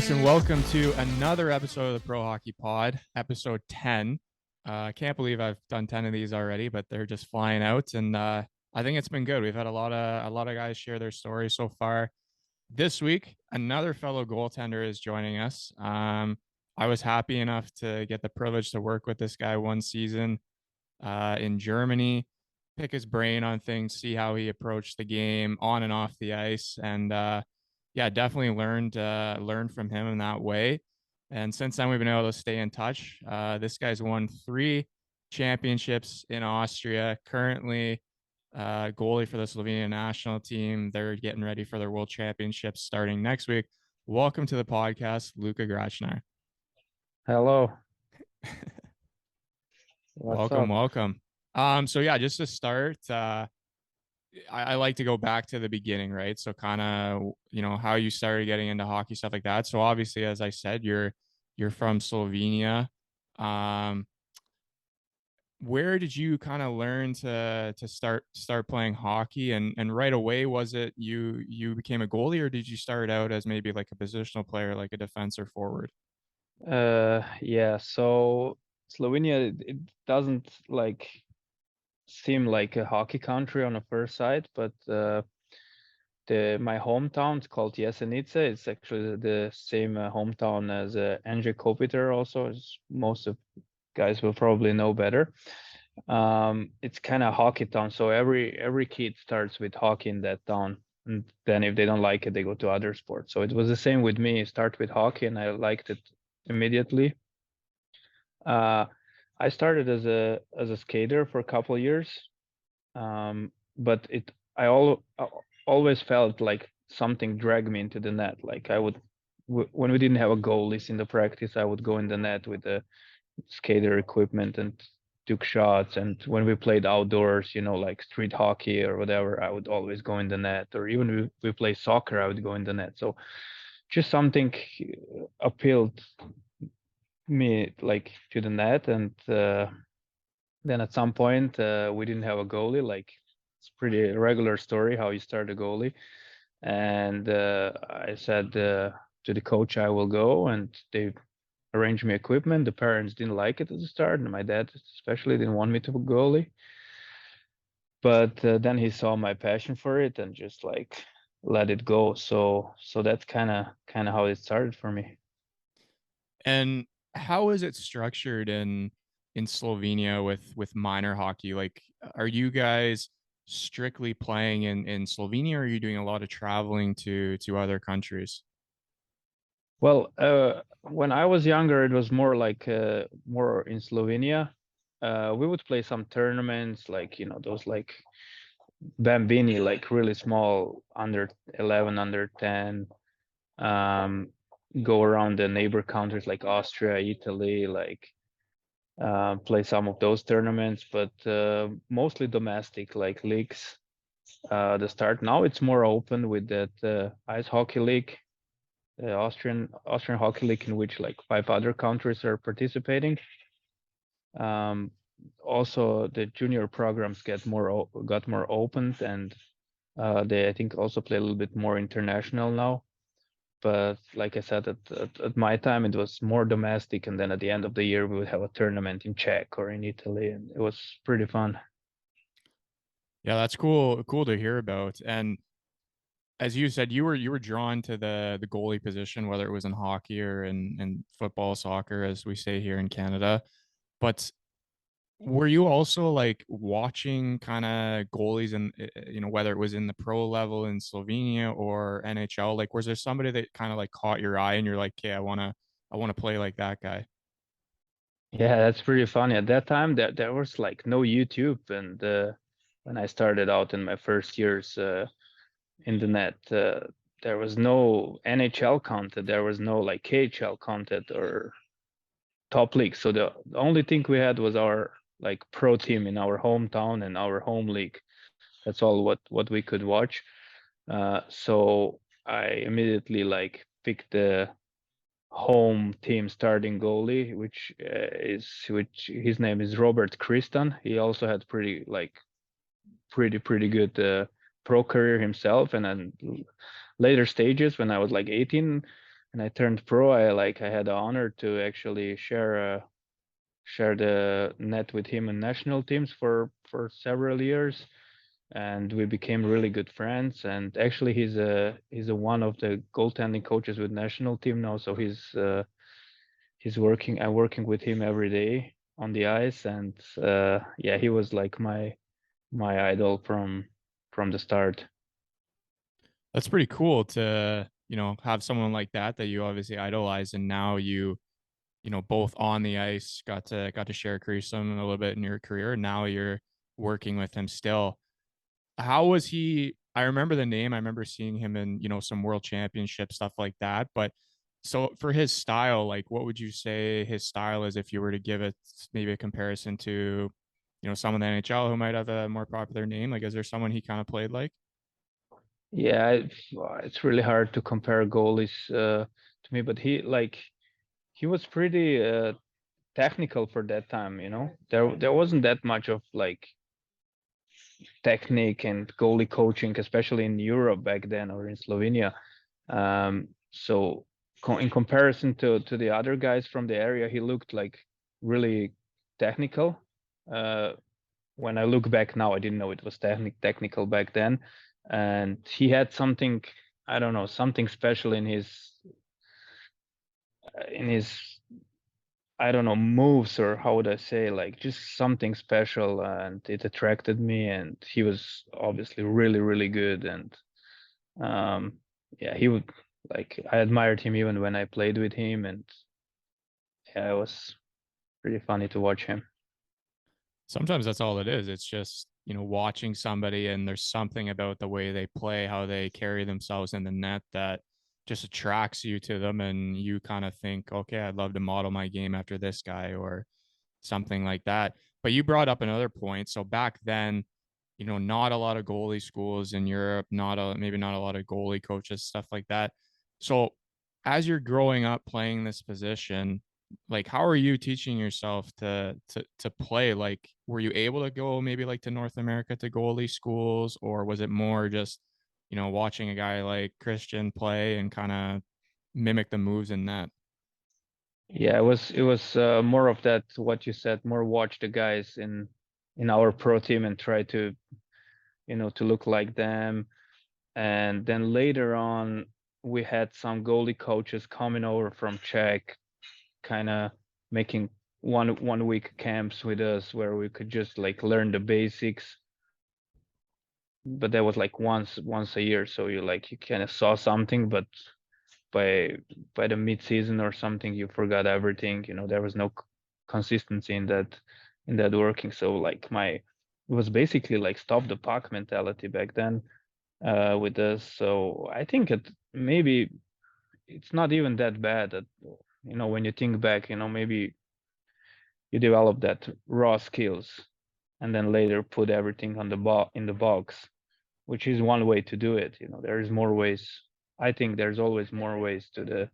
guys, and welcome to another episode of the Pro Hockey Pod, episode 10. I can't believe I've done 10 of these already, but they're just flying out, and I think it's been good. We've had a lot of guys share their stories so far. This week, another fellow goaltender is joining us. I was happy enough to get the privilege to work with this guy one season in Germany, pick his brain on things, see how he approached the game on and off the ice, and yeah, definitely learned from him in that way. And since then, we've been able to stay in touch. This guy's won 3 championships in Austria. Currently, goalie for the Slovenian national team. They're getting ready for their World Championships starting next week. Welcome to the podcast, Luka Gracnar. Hello. What's Welcome, up? welcome. So yeah, just to start, I like to go back to the beginning, right? So kind of, how you started getting into hockey, stuff like that. So obviously, as I said, you're from Slovenia. Um, where did you kind of learn to start playing hockey, and right away was it you became a goalie, or did you start out as maybe like a positional player, like a defense or forward? Yeah, so Slovenia, it doesn't seem like a hockey country on the first sight, but my hometown is called Jesenice. It's actually the same hometown as Anže Kopitar also, as most of guys will probably know better. It's kind of hockey town, so every kid starts with hockey in that town, and then if they don't like it, they go to other sports. So it was the same with me. Start with hockey, and I liked it immediately. I started as a skater for a couple of years, but I always felt like something dragged me into the net. Like when we didn't have a goalies in the practice, I would go in the net with the skater equipment and took shots. And when we played outdoors, like street hockey or whatever, I would always go in the net. Or even we play soccer, I would go in the net. So just something appealed me like to the net. And then at some point we didn't have a goalie. Like it's pretty regular story how you start a goalie. And I said to the coach I will go, and they arranged me equipment. The parents didn't like it at the start, and my dad especially didn't want me to be goalie. But then he saw my passion for it and just like let it go. So that's kind of how it started for me. And how is it structured in Slovenia with minor hockey? Like, are you guys strictly playing in Slovenia, or are you doing a lot of traveling to other countries? Well, when I was younger, it was more like more in Slovenia. We would play some tournaments, like those like Bambini, like really small, under 11, under 10. Um, go around the neighbor countries like Austria, Italy, like play some of those tournaments, but mostly domestic, like leagues. The start now it's more open with that ice hockey league, the Austrian hockey league, in which like 5 other countries are participating. Um, Also, the junior programs got more opened, and they I think also play a little bit more international now. But like I said, at my time, it was more domestic, and then at the end of the year, we would have a tournament in Czech or in Italy, and it was pretty fun. Yeah, that's cool to hear about. And as you said, you were drawn to the goalie position, whether it was in hockey or in football, soccer, as we say here in Canada. But were you also like watching kind of goalies, and whether it was in the pro level in Slovenia or NHL? Like, was there somebody that kind of like caught your eye and you're like, okay, I want to play like that guy? Yeah, that's pretty funny. At that time, there was like no YouTube, and when I started out in my first years in the net, there was no NHL content. There was no like KHL content or top league. So the only thing we had was our like pro team in our hometown and our home league. That's all what we could watch. So I immediately like picked the home team starting goalie, which his name is Robert Kristan. He also had pretty good pro career himself, and then later stages when I was like 18 I turned pro, I had the honor to actually share the net with him in national teams for several years, and we became really good friends. And actually, he's a one of the goaltending coaches with national team now. So he's working. I'm working with him every day on the ice, and yeah, he was like my idol from the start. That's pretty cool to, have someone like that that you obviously idolize, and now both on the ice got to share some a little bit in your career. And now you're working with him still. How was he? I remember the name. I remember seeing him in, some world championship stuff like that. But so for his style, like what would you say his style is if you were to give it maybe a comparison to, someone in the NHL who might have a more popular name? Like, is there someone he kind of played like? Yeah, it's really hard to compare goalies to me, but he was pretty technical for that time. There wasn't that much of like technique and goalie coaching, especially in Europe back then or in Slovenia. So in comparison to the other guys from the area, he looked like really technical. Uh, when I look back now, I didn't know it was technical back then, and he had something, I don't know, something special in his I don't know, moves, or how would I say, like just something special, and it attracted me. And he was obviously really, really good. And um, yeah, he would like I admired him even when I played with him, and yeah, it was pretty funny to watch him. Sometimes that's all it is. It's just, watching somebody and there's something about the way they play, how they carry themselves in the net that just attracts you to them. And you kind of think, okay, I'd love to model my game after this guy or something like that. But you brought up another point. So back then, not a lot of goalie schools in Europe, maybe not a lot of goalie coaches, stuff like that. So as you're growing up playing this position, like how are you teaching yourself to play? Like were you able to go maybe like to North America to goalie schools, or was it more just, watching a guy like Christian play and kind of mimic the moves in that? Yeah, it was more of that, what you said, more watch the guys in our pro team and try to look like them. And then later on, we had some goalie coaches coming over from Czech, kind of making one week camps with us where we could just like learn the basics. But that was like once a year, so you kind of saw something, but by by the mid season or something, you forgot everything. There was no consistency in that working. So like it was basically like stop the puck mentality back then with us. So I think maybe it's not even that bad that when you think back, maybe you develop that raw skills and then later put everything on in the box, which is one way to do it. There is more ways. I think there's always more ways to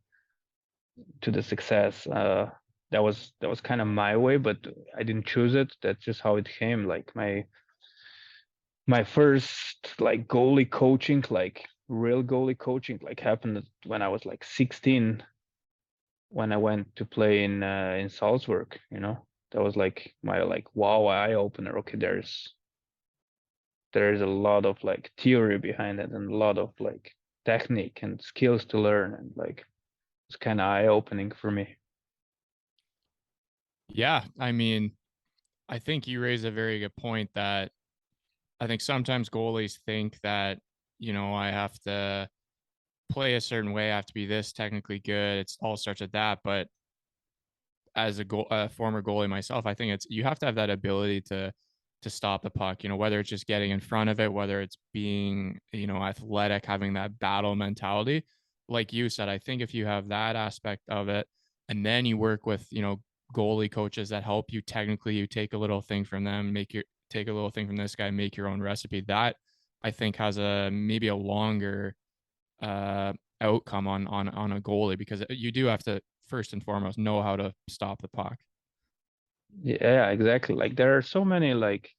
the success. That was kind of my way, but I didn't choose it. That's just how it came. Like my first like goalie coaching, like real goalie coaching, like happened when I was like 16, when I went to play in Salzburg. That was like my like wow eye opener. Okay, there's a lot of like theory behind it and a lot of like technique and skills to learn, and like it's kind of eye opening for me. Yeah, I mean, I think you raise a very good point that I think sometimes goalies think that, I have to play a certain way, I have to be this technically good. It's all starts with that. But as a former goalie myself, I think you have to have that ability to stop the puck, whether it's just getting in front of it, whether it's being, athletic, having that battle mentality. Like you said, I think if you have that aspect of it and then you work with, goalie coaches that help you technically, you take a little thing from them, take a little thing from this guy, make your own recipe. That I think has a maybe a longer uh outcome on a goalie, because you do have to first and foremost know how to stop the puck. Yeah, exactly. Like there are so many like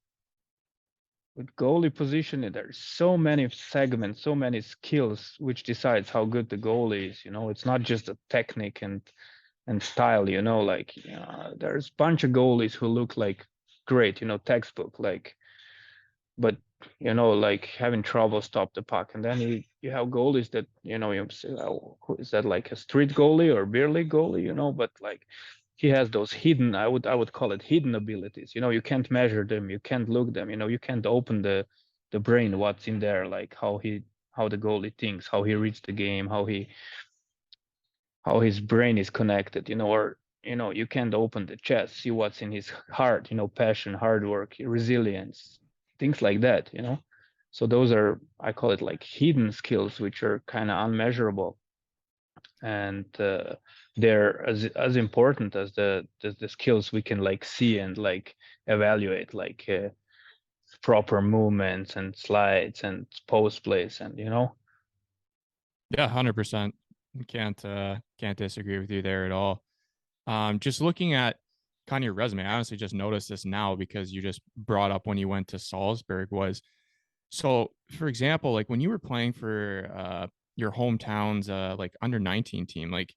with goalie position, there's so many segments, so many skills, which decides how good the goalie is. It's not just a technique and style. Like there's a bunch of goalies who look like great, textbook, like, but like having trouble stop the puck. And then you have goalies that you say, oh, is that like a street goalie or beer league goalie? But like he has those hidden, I would call it hidden abilities. You can't measure them, you can't look them, you can't open the brain, what's in there, like how the goalie thinks, how he reads the game, how his brain is connected, or you can't open the chest, see what's in his heart, passion, hard work, resilience, things like that. So those are, I call it like hidden skills, which are kind of unmeasurable, and they're as important as the skills we can like see and like evaluate, like proper movements and slides and post plays, and Yeah, 100%. Can't disagree with you there at all. Just looking at kind of your resume, I honestly just noticed this now because you just brought up when you went to Salzburg was so, for example, like when you were playing for your hometown's like under 19 team, like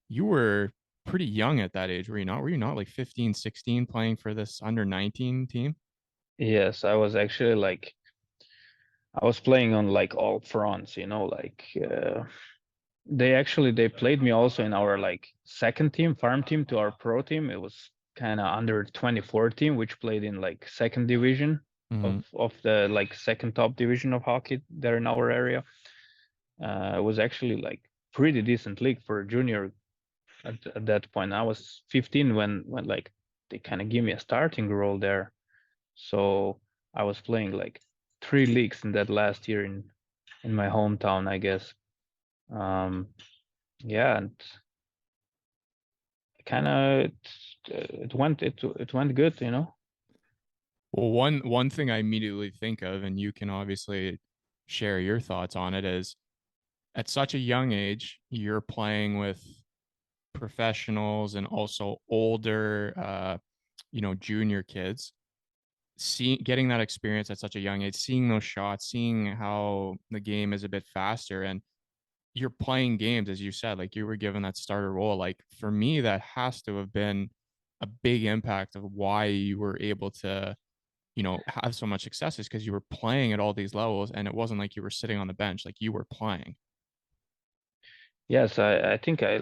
you were pretty young at that age, were you not? Were you not like 15, 16 playing for this under 19 team? Yes, I was actually like, I was playing on like all fronts, like they played me also in our like second team, farm team, to our pro team. It was kind of under 24 team, which played in like second division of Mm-hmm. of the like second top division of hockey there in our area. It was actually like pretty decent league for a junior at that point. I was 15 when like they kind of give me a starting role there. So I was playing like 3 leagues in that last year in my hometown, I guess. Um, yeah, and kind of it went good. Well, one thing I immediately think of, and you can obviously share your thoughts on it, is at such a young age, you're playing with professionals and also older, junior kids. Getting that experience at such a young age, seeing those shots, seeing how the game is a bit faster, and you're playing games, as you said, like you were given that starter role. Like for me, that has to have been a big impact of why you were able to have so much success is because you were playing at all these levels and it wasn't like you were sitting on the bench, like you were playing. Yes, I think I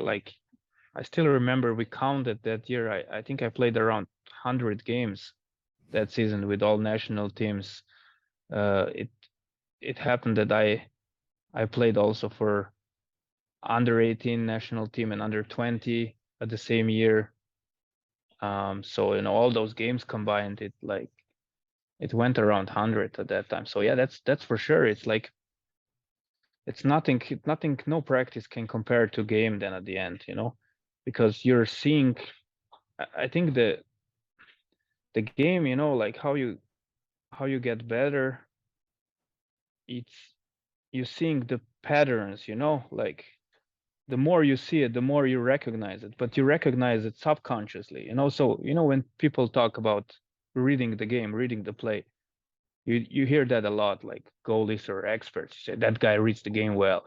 still remember we counted that year. I think I played around 100 games that season with all national teams. It happened that I played also for under 18 national team and under 20 at the same year. So all those games combined, it went around 100 at that time. So yeah, that's for sure. It's like it's nothing. No practice can compare to game then at the end, because you're seeing. I think the game, like how you get better. It's you seeing the patterns, like the more you see it, the more you recognize it, but you recognize it subconsciously. So when people talk about reading the game, reading the play, you hear that a lot, like goalies or experts say that guy reads the game well.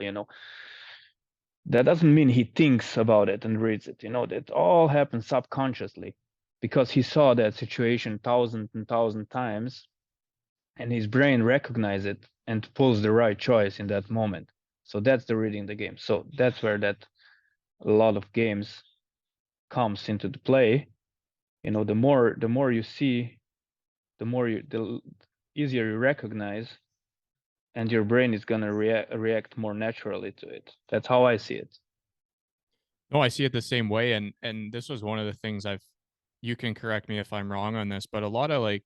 That doesn't mean he thinks about it and reads it. That all happens subconsciously because he saw that situation thousand and thousand times, and his brain recognizes it and pulls the right choice in that moment. So that's the reading the game. So that's where that a lot of games comes into the play. The more you see, the easier you recognize, and your brain is gonna react more naturally to it. That's how I see it. No, I see it the same way. And this was one of the things you can correct me if I'm wrong on this, but a lot of like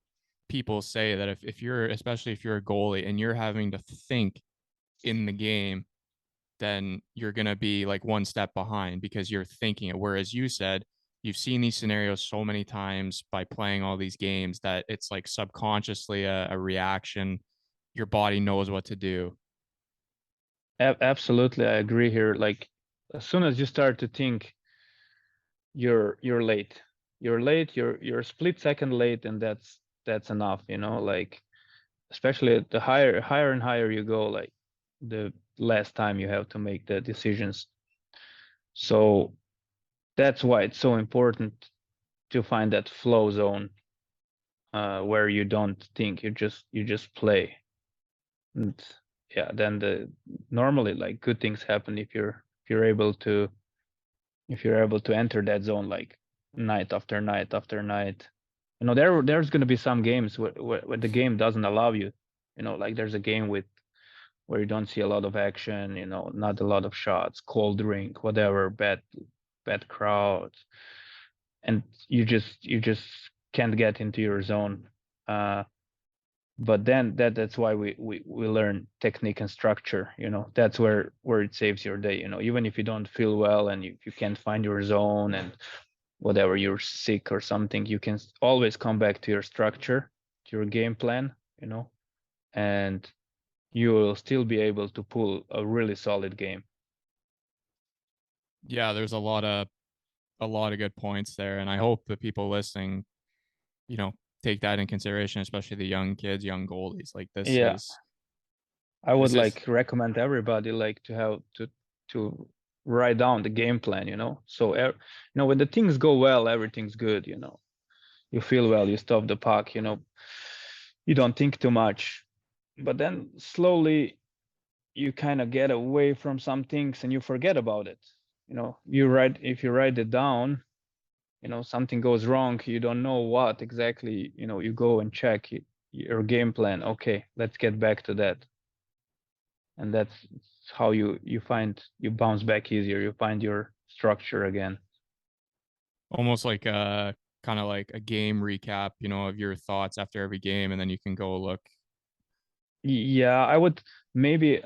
people say that if you're, especially if you're a goalie and you're having to think in the game, then you're going to be like one step behind because you're thinking it. Whereas you said you've seen these scenarios so many times by playing all these games that it's like subconsciously a reaction. Your body knows what to do. Absolutely, I agree here. Like as soon as you start to think, you're late. You're late. You're a split second late, and that's enough. Like especially the higher and higher you go, like the less time you have to make the decisions. So that's why it's so important to find that flow zone where you don't think, you just play. And yeah, then normally like good things happen if you're able to enter that zone like night after night after night. You know, there's going to be some games where the game doesn't allow you. You know, like there's a game where you don't see a lot of action. You know, not a lot of shots, cold drink, whatever, bad crowd, and you just can't get into your zone. But then that's why we learn technique and structure. You know, that's where it saves your day. You know, even if you don't feel well and you can't find your zone and whatever, you're sick or something, you can always come back to your structure, to your game plan, you know, and you will still be able to pull a really solid game. Yeah, there's a lot of good points there, and I hope the people listening, take that in consideration, especially the young kids, young goalies. Like Yeah, I would this is like recommend everybody like to have to write down the game plan, you know. So you know, when the things go well, everything's good, you know. You feel well, you stop the puck, you know. You don't think too much. But then slowly you kind of get away from some things and you forget about it. You know, if you write it down, you know, something goes wrong, you don't know what exactly, you know, you go and check your game plan. Okay, let's get back to that. And that's how you bounce back easier, you find your structure again. almost like a kind of like a game recap, of your thoughts after every game, and then you can go look. Yeah, I would maybe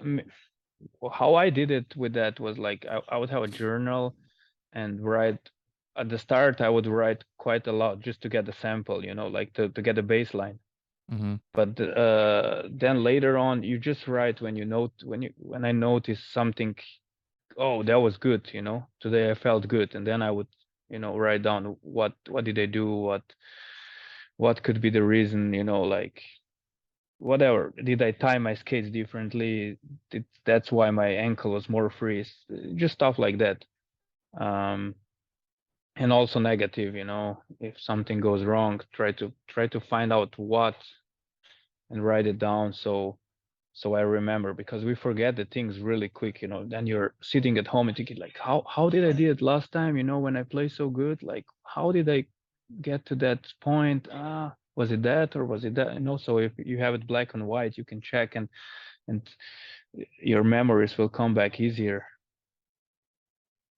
how I did it with that was like I would have a journal and write at the start. I would write quite a lot just to get the sample, you know, like to get a baseline. Mm-hmm. But then later on, you just write when I notice something. Oh, that was good, you know. Today I felt good, and then I would, you know, write down what did I do, what could be the reason, you know, like whatever. Did I tie my skates differently? That's why my ankle was more free. Just stuff like that. Um, and also negative, you know, if something goes wrong, try to find out what and write it down so I remember, because we forget the things really quick, you know. Then you're sitting at home and thinking like, how did I did it last time, you know, when I play so good? Like, how did I get to that point? Was it that or was it that? You know, so if you have it black and white, you can check and your memories will come back easier.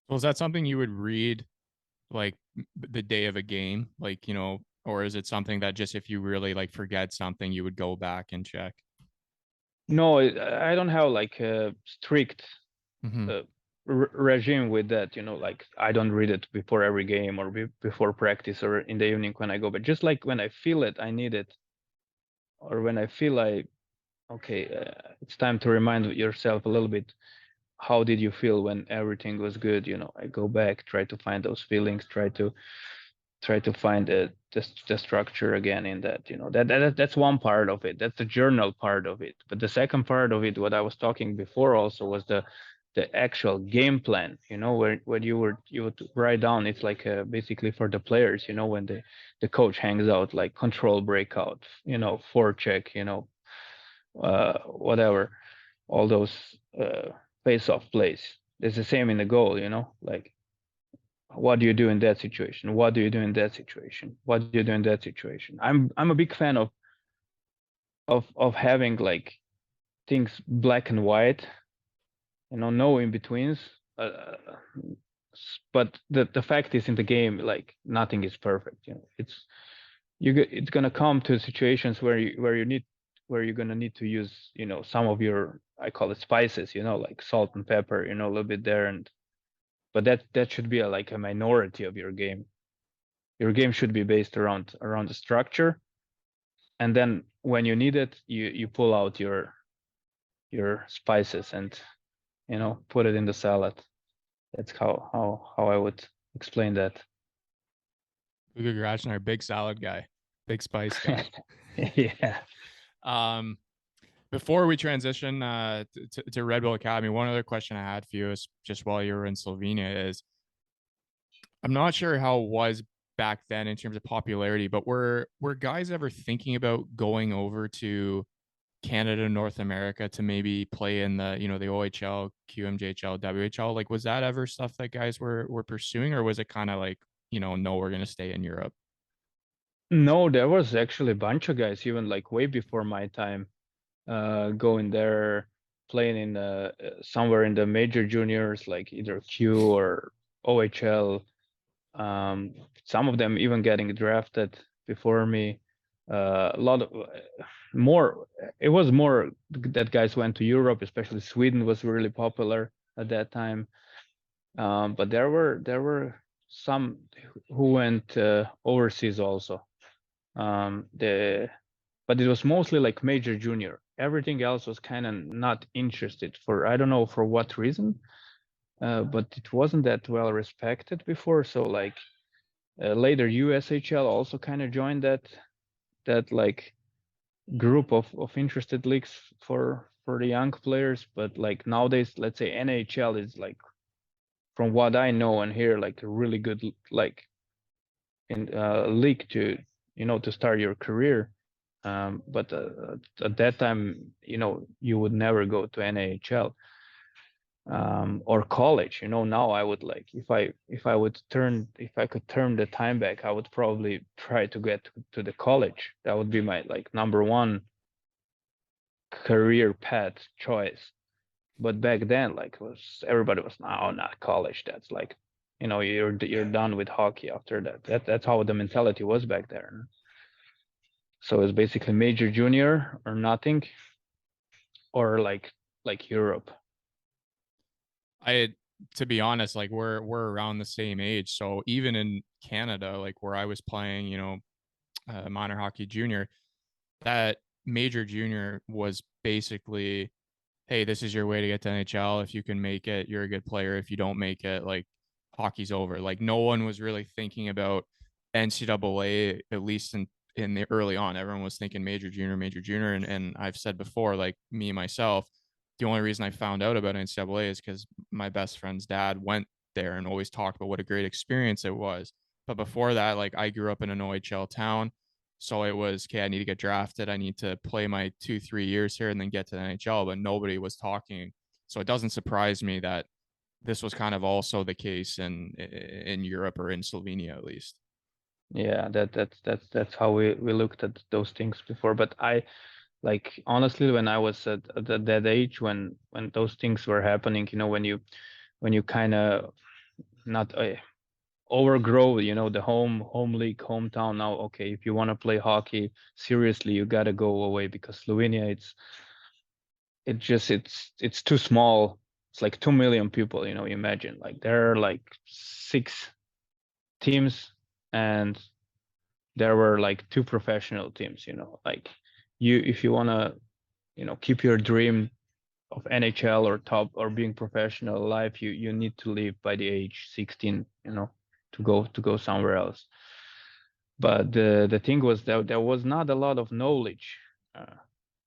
So is that something you would read like the day of a game, like, or is it something that just if you really like forget something, you would go back and check? No, I don't have like a strict Mm-hmm. uh, regime with that, you know, like I don't read it before every game or before practice or in the evening when I go, but just like when I feel it, I need it, or when I feel like, okay, it's time to remind yourself a little bit, how did you feel when everything was good? You know, I go back, try to find those feelings, try to find the structure again in that, you know. That's one part of it, that's the journal part of it. But the second part of it, what I was talking before also, was the actual game plan, you know, where you would write down. It's like basically for the players, you know, when the coach hangs out, like control breakout, you know, forecheck, you know, whatever, all those face off plays. It's the same in the goal, you know, like what do you do in that situation? What do you do in that situation? What do you do in that situation? I'm a big fan of having like things black and white, you know, no in betweens. But the fact is, in the game, like nothing is perfect. You know, it's gonna come to situations where you're gonna need to use, you know, some of your, I call it spices, you know, like salt and pepper, you know, a little bit there. And but that should be like a minority of your game. Your game should be based around the structure, and then when you need it, you pull out your spices and, you know, put it in the salad. That's how I would explain that. Luka Gracnar, big salad guy, big spice guy. Yeah. Before we transition to Redbull Academy, one other question I had for you is just while you were in Slovenia is I'm not sure how it was back then in terms of popularity, but were guys ever thinking about going over to Canada, North America to maybe play in the, the OHL, QMJHL, WHL? Like, was that ever stuff that guys were pursuing, or was it kind of like, no, we're gonna stay in Europe? No, there was actually a bunch of guys, even like way before my time, going there, playing in somewhere in the major juniors, like either Q or OHL. Some of them even getting drafted before me. A lot of more. It was more that guys went to Europe, especially Sweden was really popular at that time. But there were some who went overseas also. The But it was mostly like major junior. Everything else was kind of not interested for, I don't know for what reason, but it wasn't that well respected before. So like later USHL also kind of joined that like group of interested leagues for the young players. But like nowadays, let's say NHL is like, from what I know and hear, like a really good like in league to start your career. But at that time, you would never go to NHL or college. Now I would like, if I could turn the time back, I would probably try to get to the college. That would be my like number one career path choice. But back then, like, everybody was, no, not college. That's like, you're done with hockey after that. That's how the mentality was back there. So it's basically major junior or nothing, or like Europe. I To be honest, like we're around the same age. So even in Canada, like where I was playing, minor hockey junior, that major junior was basically, hey, this is your way to get to NHL. If you can make it, you're a good player. If you don't make it, like hockey's over. Like no one was really thinking about NCAA, at least in the early on. Everyone was thinking major junior. And I've said before, like me myself, the only reason I found out about NCAA is because my best friend's dad went there and always talked about what a great experience it was. But before that, like I grew up in an OHL town. So it was, okay, I need to get drafted. I need to play my 2-3 years here and then get to the NHL. But nobody was talking. So it doesn't surprise me that this was kind of also the case in Europe or in Slovenia at least. Yeah, that's how we looked at those things before. But I, like, honestly, when I was at that age, when those things were happening, when you kind of not overgrow, the home league, hometown. Now, okay, if you want to play hockey seriously, you got to go away, because Slovenia, it's too small. It's like 2 million people. Imagine, like, there are like 6 teams, and there were like 2 professional teams. Like, if you want to keep your dream of NHL or top or being professional life, you need to leave by the age 16, to go somewhere else. But the thing was that there was not a lot of knowledge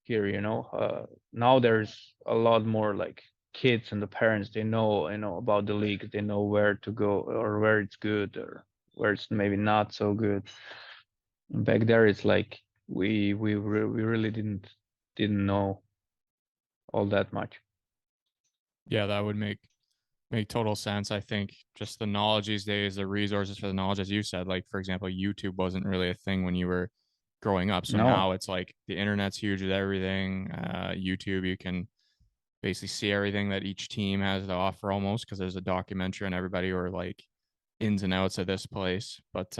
here. Now there's a lot more, like, kids and the parents, they know about the league, they know where to go or where it's good or where it's maybe not so good. Back there, it's like we really didn't know all that much. Yeah, that would make total sense. I think just the knowledge these days, the resources for the knowledge, as you said, like for example, YouTube wasn't really a thing when you were growing up. So No. now it's like the internet's huge with everything. YouTube, you can basically see everything that each team has to offer almost because there's a documentary on everybody or like ins and outs of this place. But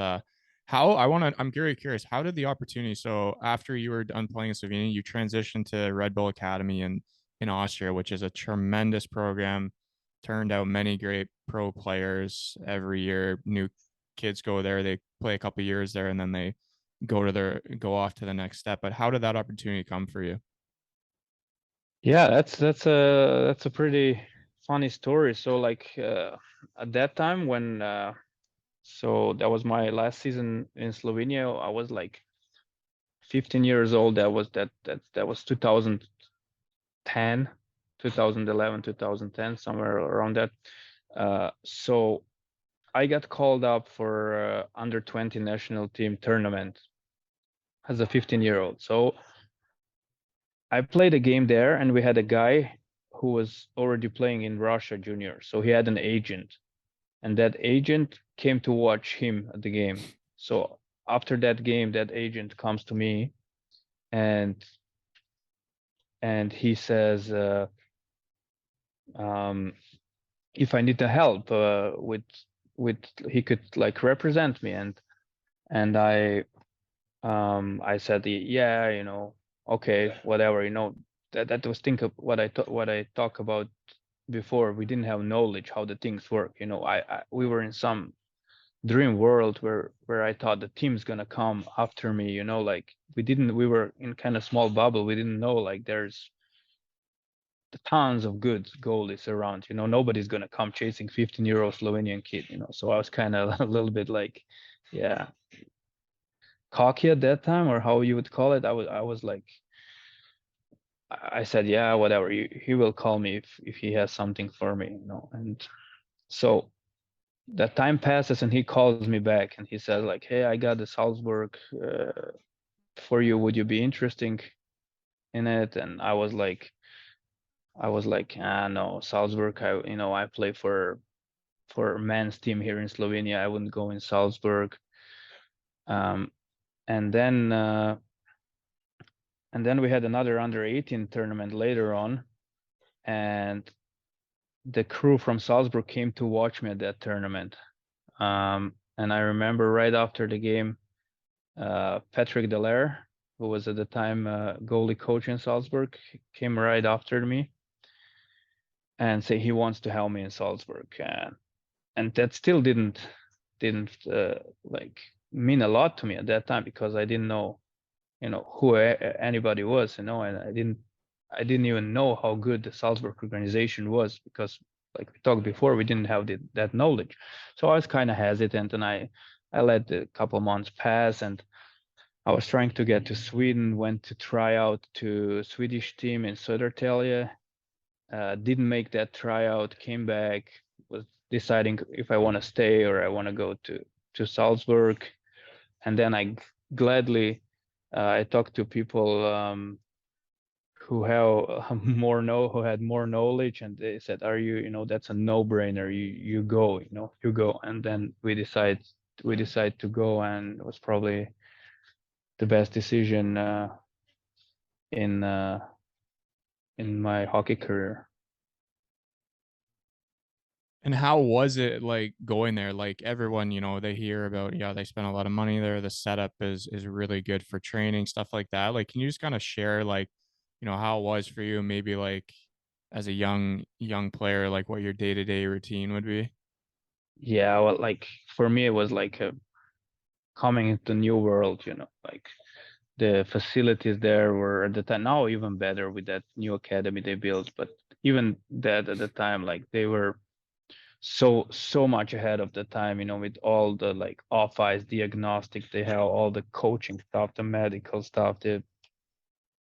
I'm very curious, how did the opportunity? So after you were done playing in Slovenia, you transitioned to Red Bull Academy in Austria, which is a tremendous program, turned out many great pro players every year. New kids go there, they play a couple years there, and then they go off to the next step. But how did that opportunity come for you? Yeah, that's a pretty funny story. So, like, at that time, when so that was my last season in Slovenia, I was like 15 years old. That was 2010, 2011, 2010, somewhere around that. So I got called up for under 20 national team tournament as a 15-year-old. So I played a game there, and we had a guy who was already playing in Russia junior. So he had an agent, and that agent came to watch him at the game. So after that game, that agent comes to me and he says, if I need the help with he could like represent me, and I said, yeah, okay, whatever, that was think of what I talk about before. We didn't have knowledge how the things work. We were in some dream world where I thought the team's gonna come after me. Like we were in kind of small bubble. We didn't know like there's tons of good goalies around. Nobody's gonna come chasing 15-year-old Slovenian kid. So I was kind of a little bit like, yeah, cocky at that time, or how you would call it. I was like, I said, yeah, whatever. He will call me if he has something for me. And so that time passes, and he calls me back, and he says like, hey, I got the Salzburg for you. Would you be interested in it? And I was like, no, Salzburg. I play for men's team here in Slovenia. I wouldn't go in Salzburg. And then we had another under 18 tournament later on, and the crew from Salzburg came to watch me at that tournament. And I remember right after the game, Patrick Dallaire, who was at the time goalie coach in Salzburg, came right after me and say he wants to help me in Salzburg. And that still didn't like mean a lot to me at that time, because I didn't know, who anybody was, and I didn't even know how good the Salzburg organization was, because like we talked before, we didn't have that knowledge. So I was kind of hesitant, and I let a couple months pass, and I was trying to get to Sweden, went to try out to Swedish team in Södertälje, didn't make that tryout, came back, was deciding if I want to stay or I want to go to Salzburg. And then I gladly I talked to people who had more knowledge, and they said, "Are you, that's a no-brainer. You go, you go." And then we decide to go, and it was probably the best decision in my hockey career. And how was it like going there? Like everyone, they hear about, yeah, they spent a lot of money there. The setup is really good for training, stuff like that. Like, can you just kind of share like, how it was for you, maybe like as a young player, like what your day-to-day routine would be? Yeah, well, like for me, it was like coming into new world. Like the facilities there were at the time, now even better with that new academy they built, but even that at the time, like they were so much ahead of the time, with all the like off ice diagnostic, they have all the coaching stuff, the medical stuff,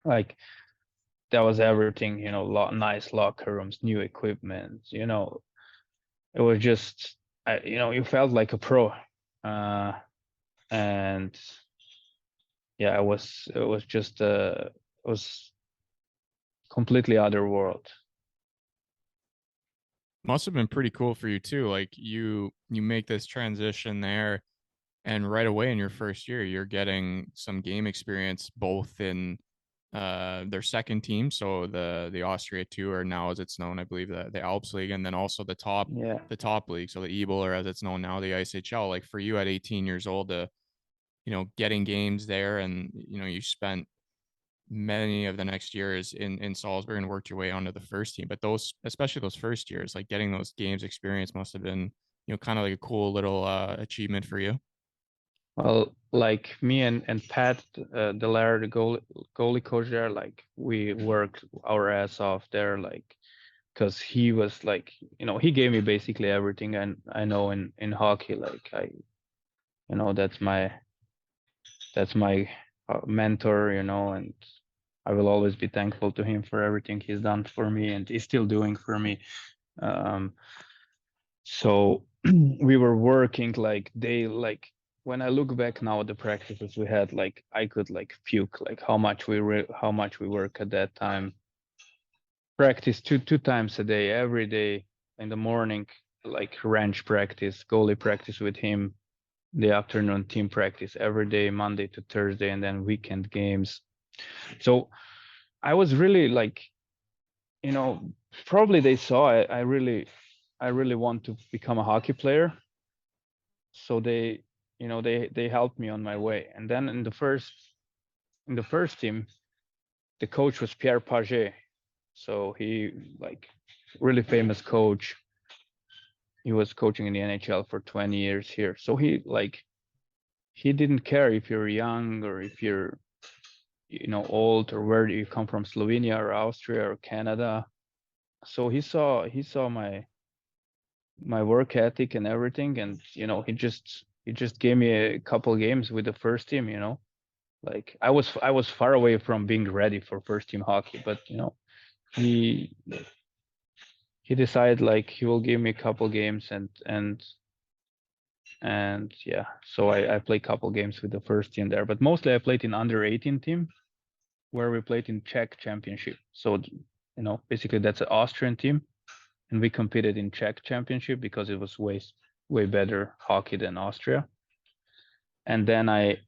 like that was everything, nice locker rooms, new equipment, it was just you felt like a pro. And yeah, it was just it was completely other world. Must have been pretty cool for you too. Like you make this transition there, and right away in your first year, you're getting some game experience both in their second team, so the Austria 2, or now as it's known, I believe the Alps League, and then also Yeah. the top league, so the Ebel, or as it's known now, the ISHL. Like for you at 18 years old to, getting games there, and you spent many of the next years in Salzburg and worked your way onto the first team. But those, especially those first years, like getting those games experience must have been, kind of like a cool little achievement for you. Well, like me and Pat Delaire, the goalie coach there, like we worked our ass off there, like because he was like, he gave me basically everything, and I know in hockey, like that's my mentor, and I will always be thankful to him for everything he's done for me and he's still doing for me. So we were working like when I look back now at the practices we had, like I could like puke, like how much we work at that time. Practice two times a day, every day in the morning, like range practice, goalie practice with him, the afternoon team practice every day, Monday to Thursday, and then weekend games. So I was really like, probably they saw I really want to become a hockey player. So they helped me on my way. And then in the first team, the coach was Pierre Paget. So he like really famous coach. He was coaching in the NHL for 20 years here. So he didn't care if you're young or if you're old or where you come from, Slovenia or Austria or Canada. So he saw my work ethic and everything, and he just gave me a couple games with the first team. Like I was far away from being ready for first team hockey, but he decided like he will give me a couple games, and yeah, so I played a couple games with the first team there, but mostly I played in under 18 team where we played in Czech championship. So basically that's an Austrian team, and we competed in Czech championship because it was way better hockey than Austria. And then I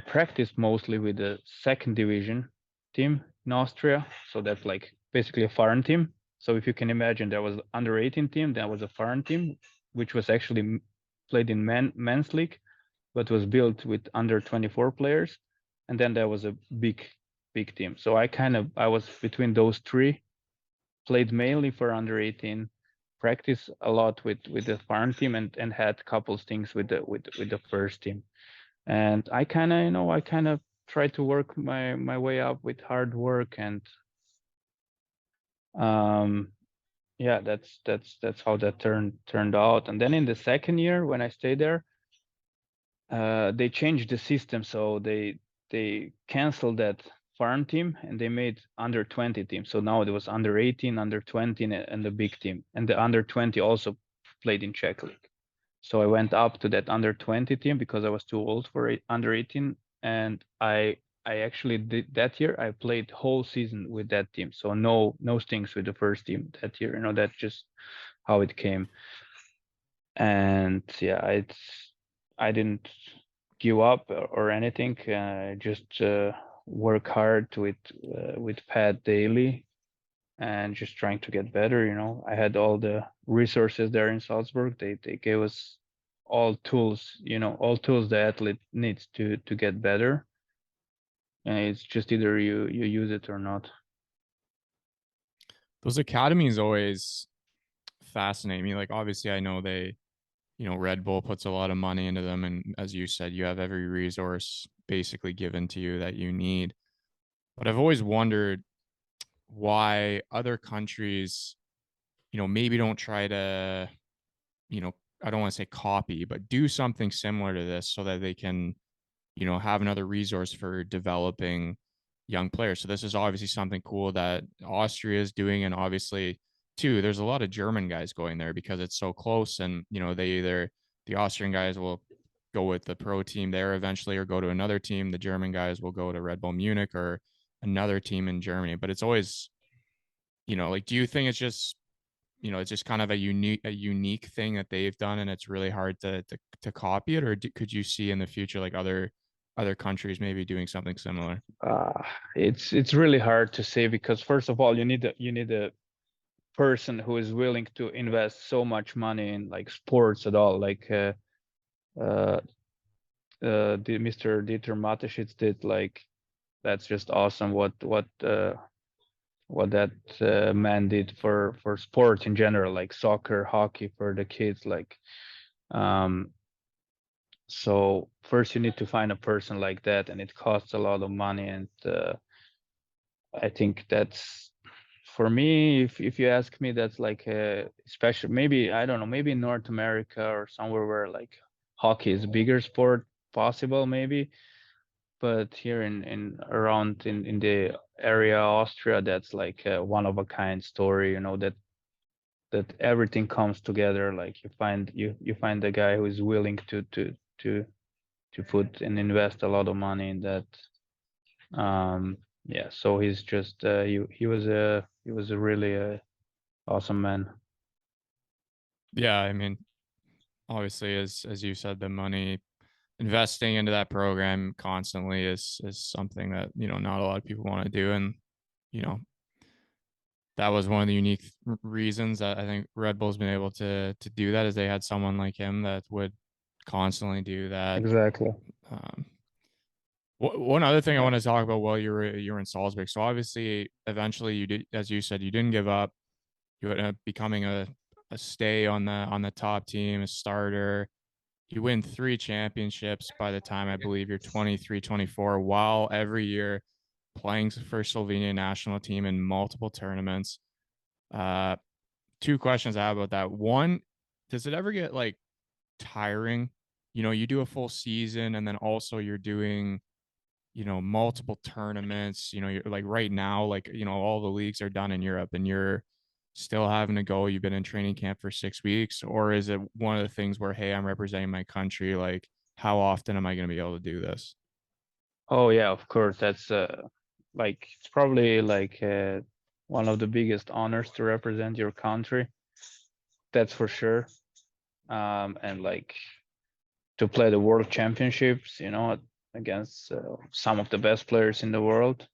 practiced mostly with the second division team in Austria. So that's like basically a foreign team. So if you can imagine, there was under 18 team, there was a foreign team, which was actually played in men's league, but was built with under 24 players. And then there was a big team. So I was between those three, played mainly for under 18, practiced a lot with the foreign team, and had couple things with the first team. And I kind of tried to work my way up with hard work, and yeah, that's how that turned out. And then in the second year when I stayed there, they changed the system, so they canceled that farm team and they made under 20 team. So now it was under 18, under 20, and the big team, and the under 20 also played in Czech league. So I went up to that under 20 team because I was too old for under 18, and I actually did that year. I played whole season with that team, so no stings with the first team that year. That's just how it came. And yeah, I didn't give up or anything. Just work hard with Pat daily and just trying to get better. I had all the resources there in Salzburg. They gave us all tools, all tools the athlete needs to get better. And it's just either you use it or not. Those academies always fascinate me. Like obviously I know they, Red Bull puts a lot of money into them, and as you said, you have every resource basically given to you that you need. But I've always wondered why other countries, maybe don't try to, I don't want to say copy, but do something similar to this so that they can, have another resource for developing young players. So this is obviously something cool that Austria is doing. And obviously, too, there's a lot of German guys going there because it's so close. And, the Austrian guys will go with the pro team there eventually or go to another team. The German guys will go to Red Bull Munich or another team in Germany. But it's always, like, do you think it's just, it's just kind of a unique thing that they've done and it's really hard to copy it? Or could you see in the future, like other countries maybe doing something similar? It's really hard to say because first of all, you need a person who is willing to invest so much money in like sports at all. Like the Mr. Dieter Mateschitz did. Like that's just awesome what that man did for sports in general, like soccer, hockey for the kids. Like so first you need to find a person like that, and it costs a lot of money. And I think that's, for me, if you ask me, that's like a special, maybe, I don't know, maybe in North America or somewhere where like hockey is a bigger sport possible, maybe. but here in around in the area Austria, that's like a one of a kind story, that everything comes together. Like you find a guy who is willing to put and invest a lot of money in that. Yeah, so he's just he was a really awesome man. Yeah, I mean, obviously, as you said, the money investing into that program constantly is something that not a lot of people want to do, and you know that was one of the unique reasons that I think Red Bull's been able to do that, is they had someone like him that would constantly do that. Exactly. Um, one other thing I Yeah. want to talk about while you were in Salzburg. So obviously, eventually, you did, as you said, you didn't give up. You ended up becoming a stay on the top team, a starter. You win 3 championships by the time I believe you're 23, 24, while every year playing for Slovenian national team in multiple tournaments. Uh, 2 questions I have about that. One, does it ever get like tiring? You do a full season and then also you're doing, multiple tournaments. You're like right now, like, all the leagues are done in Europe and you're still having to go. You've been in training camp for 6 weeks, or is it one of the things where, hey, I'm representing my country? Like, how often am I going to be able to do this? Oh yeah, of course. That's like it's probably like one of the biggest honors to represent your country. That's for sure. And like to play the world championships, against some of the best players in the world.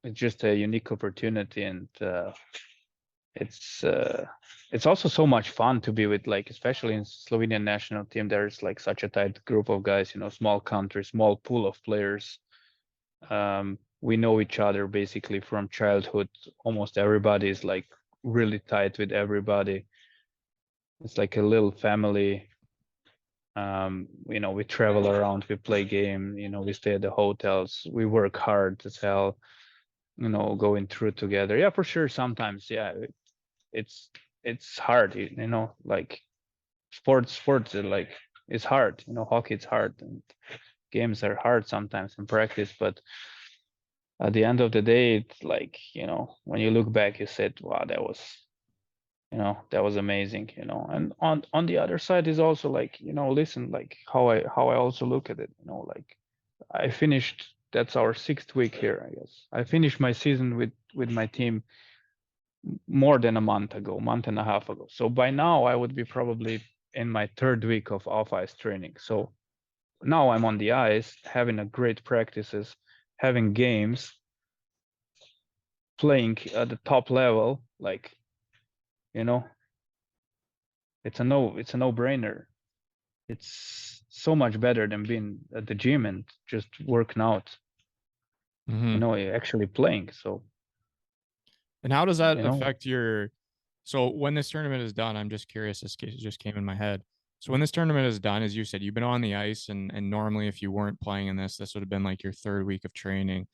It's just a unique opportunity, and it's uh, it's also so much fun to be with, like, especially in Slovenian national team. There's like such a tight group of guys, small country, small pool of players. We know each other basically from childhood. Almost everybody is like really tight with everybody. It's like a little family. We travel around, we play game, we stay at the hotels, we work hard as hell, going through together. Yeah, for sure. Sometimes, yeah, it's it's hard, like sports are like it's hard, hockey it's hard, and games are hard sometimes in practice, but at the end of the day, it's like, when you look back, you said, wow, that was amazing, and on the other side is also like, listen, like how I also look at it, like I finished, that's our 6th week here, I guess. I finished my season with my team more than a month and a half ago. So by now I would be probably in my 3rd week of off ice training. So now I'm on the ice, having a great practices, having games, playing at the top level. Like, you know, it's a no-brainer. It's so much better than being at the gym and just working out, Mm-hmm. actually playing. So, And how does that you know, affect your? So when this tournament is done, I'm just curious. This just came in my head. So when this tournament is done, as you said, you've been on the ice, and normally if you weren't playing in this would have been like your 3rd week of training.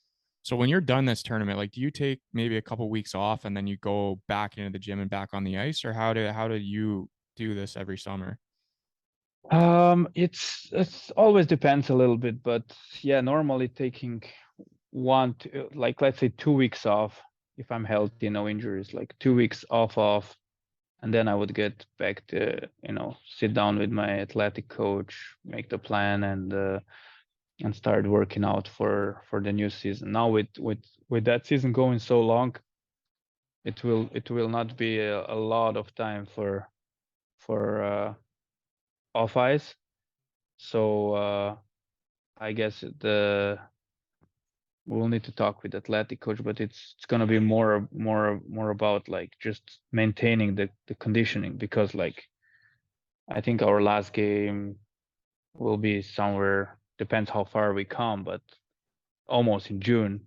So when you're done this tournament, like, do you take maybe a couple weeks off and then you go back into the gym and back on the ice, or how do you do this every summer? it's always depends a little bit, but yeah, normally taking like, let's say 2 weeks off if I'm healthy, no injuries, like 2 weeks off, and then I would get back to, sit down with my athletic coach, make the plan, and start working out for the new season. Now with that season going so long, it will not be a lot of time for off ice. So I guess we'll need to talk with athletic coach, but it's gonna be more about like just maintaining the conditioning, because like I think our last game will be somewhere, depends how far we come, but almost in June,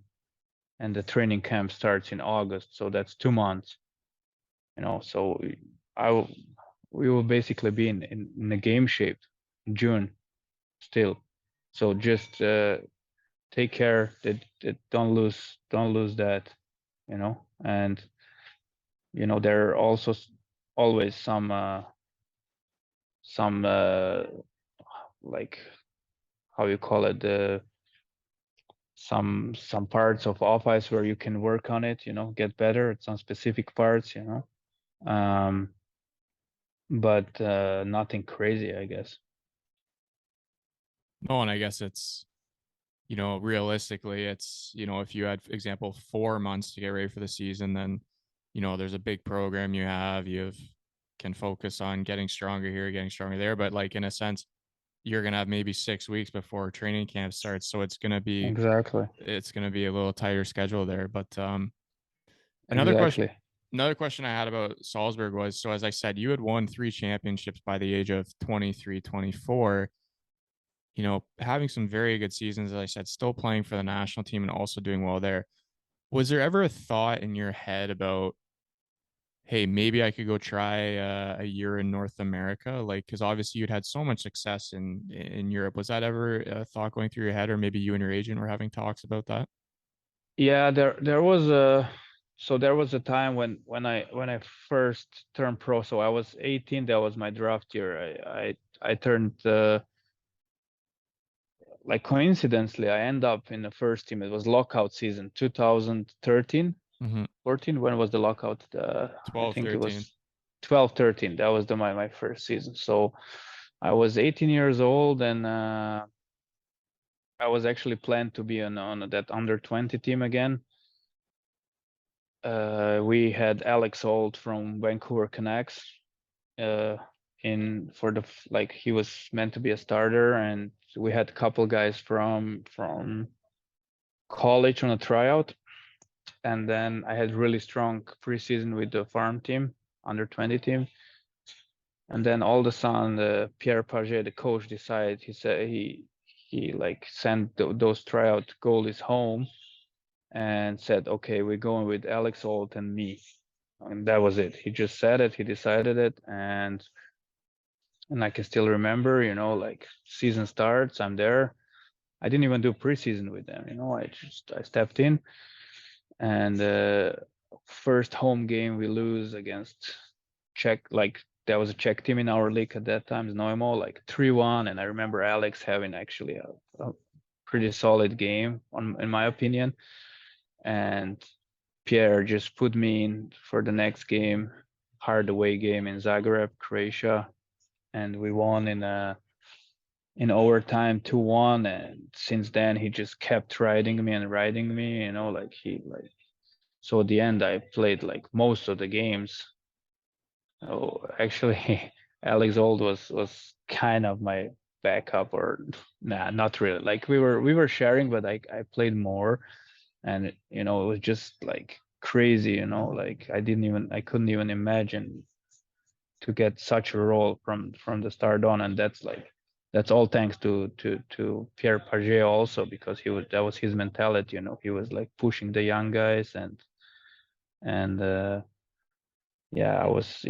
and the training camp starts in August, so that's 2 months. So I will we will basically be in a game shape in June still. So just take care that don't lose that, and there are also always some like, how you call it, some parts of off ice where you can work on it, get better at some specific parts, but nothing crazy, I guess. No, and I guess it's, realistically, it's, if you had, for example, 4 months to get ready for the season, then, there's a big program can focus on getting stronger here, getting stronger there. But like in a sense, you're gonna have maybe 6 weeks before training camp starts, so Exactly. it's gonna be a little tighter schedule there. But another question Exactly. another question I had about Salzburg was, so as I said, you had won 3 championships by the age of 23, 24. Having some very good seasons, as I said, still playing for the national team and also doing well there. Was there ever a thought in your head about, hey, maybe I could go try a year in North America? Like, because obviously you'd had so much success in Europe. Was that ever a thought going through your head, or maybe you and your agent were having talks about that? Yeah, there was a time when I first turned pro. So I was 18. That was my draft year. I turned like coincidentally, I end up in the first team. It was lockout season 2013, Mm-hmm. 14. When was the lockout? I 12, think it 13. was 12, 13. That was my first season. So I was 18 years old, and I was actually planned to be on that under 20 team again. We had Alex Holt from Vancouver Canucks uh, in for the like he was meant to be a starter, and we had a couple guys from college on a tryout, and then I had really strong preseason with the farm team, under 20 team, and then all of a sudden Pierre Paget, the coach, decided he said he like sent those tryout goalies home and said, okay, we're going with Alex Holt and me. And that was it. He just said it, he decided it, and I can still remember, like season starts, I'm there. I didn't even do preseason with them, I stepped in, and first home game we lose against Czech, like there was a Czech team in our league at that time, Znojmo, like 3-1, and I remember Alex having actually a pretty solid game in my opinion, and Pierre just put me in for the next game, hard away game in Zagreb, Croatia, and we won in overtime 2-1. And since then he just kept riding me and riding me, so at the end I played like most of the games. Oh, actually, Alex Old was kind of my backup, or nah, not really. Like we were sharing, but I played more, and it was just like crazy, like I couldn't even imagine to get such a role from the start on, and that's all thanks to Pierre Paget also, because that was his mentality, he was like pushing the young guys, and yeah, I was,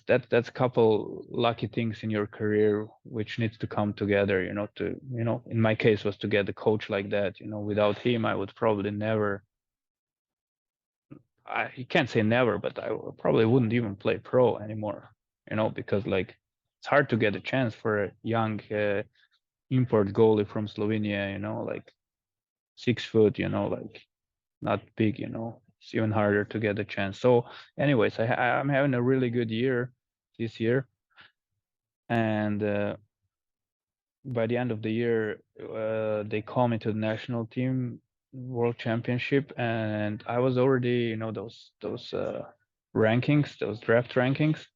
that's a couple lucky things in your career which needs to come together, in my case was to get a coach like that. Without him I would probably never, you can't say never, but I probably wouldn't even play pro anymore, because like it's hard to get a chance for a young import goalie from Slovenia, like 6 foot, like not big, it's even harder to get a chance. So anyways, I'm having a really good year this year, and by the end of the year they call me to the national team world championship, and I was already, those rankings, those draft rankings,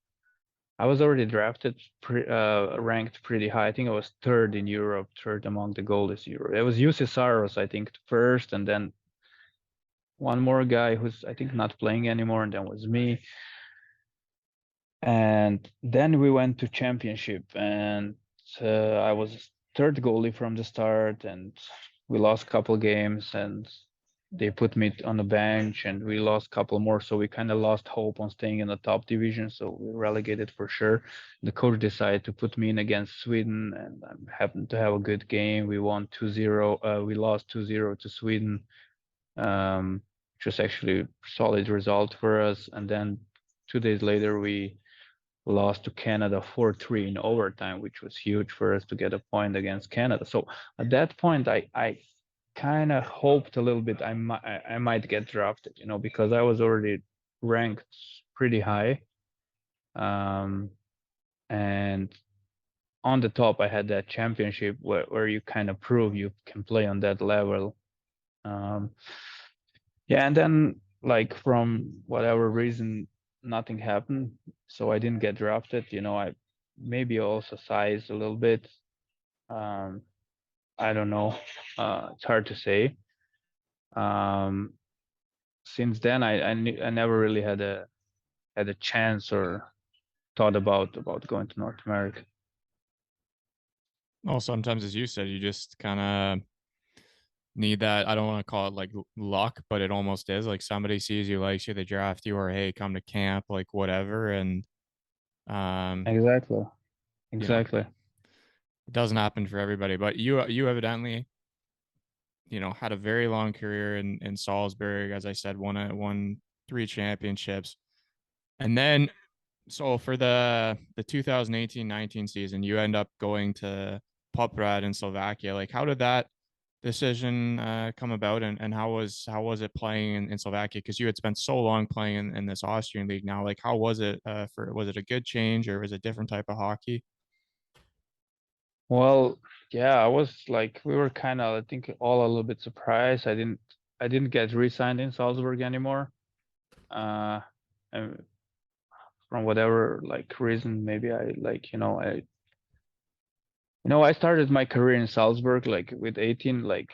I was already drafted, ranked pretty high. I think I was third in Europe, third among the goalies in Europe. It was UC Saros, I think, first, and then one more guy who's I think not playing anymore, and then was me. And then we went to championship, and I was third goalie from the start, and we lost a couple games, and they put me on the bench, and we lost a couple more, so we kind of lost hope on staying in the top division, so we relegated for sure. The coach decided to put me in against Sweden, and I happened to have a good game. We won 2-0. We lost 2-0 to Sweden, which was actually a solid result for us. And then 2 days later, we lost to Canada 4-3 in overtime, which was huge for us to get a point against Canada. So at that point, I kind of hoped a little bit I might get drafted, because I was already ranked pretty high. And on the top, I had that championship where you kind of prove you can play on that level. Yeah, and then like from whatever reason, nothing happened, so I didn't get drafted. I maybe also size a little bit. I don't know. It's hard to say. Since then, I never really had a chance or thought about going to North America. Well, sometimes, as you said, you just kind of need that. I don't want to call it like luck, but it almost is. Like somebody sees you, likes you, they draft you, or hey, come to camp, like whatever. And Exactly. you know, Exactly. it doesn't happen for everybody. But you evidently, had a very long career in Salzburg. As I said, won 3 championships. And then so for the 2018-19 season, you end up going to Poprad in Slovakia. Like, how did that decision come about, and how was it playing in Slovakia? Because you had spent so long playing in this Austrian league now. Like, how was it was it a good change, or was it a different type of hockey? Well, yeah, I was like, we were kind of, I think, all a little bit surprised. I didn't get re-signed in Salzburg anymore. Uh, and from whatever like reason, maybe I started my career in Salzburg like with 18. Like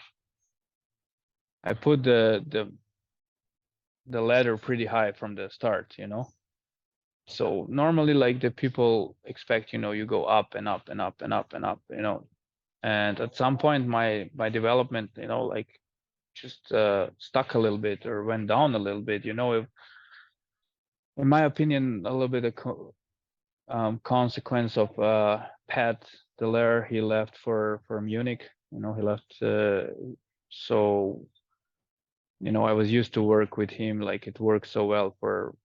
I put the ladder pretty high from the start. So normally, like the people expect, you go up and up and up and up and up. And at some point, my development, like just stuck a little bit or went down a little bit. In my opinion, a little bit of consequence of Pat Delaire. He left for Munich. He left. So I was used to work with him. Like it worked so well for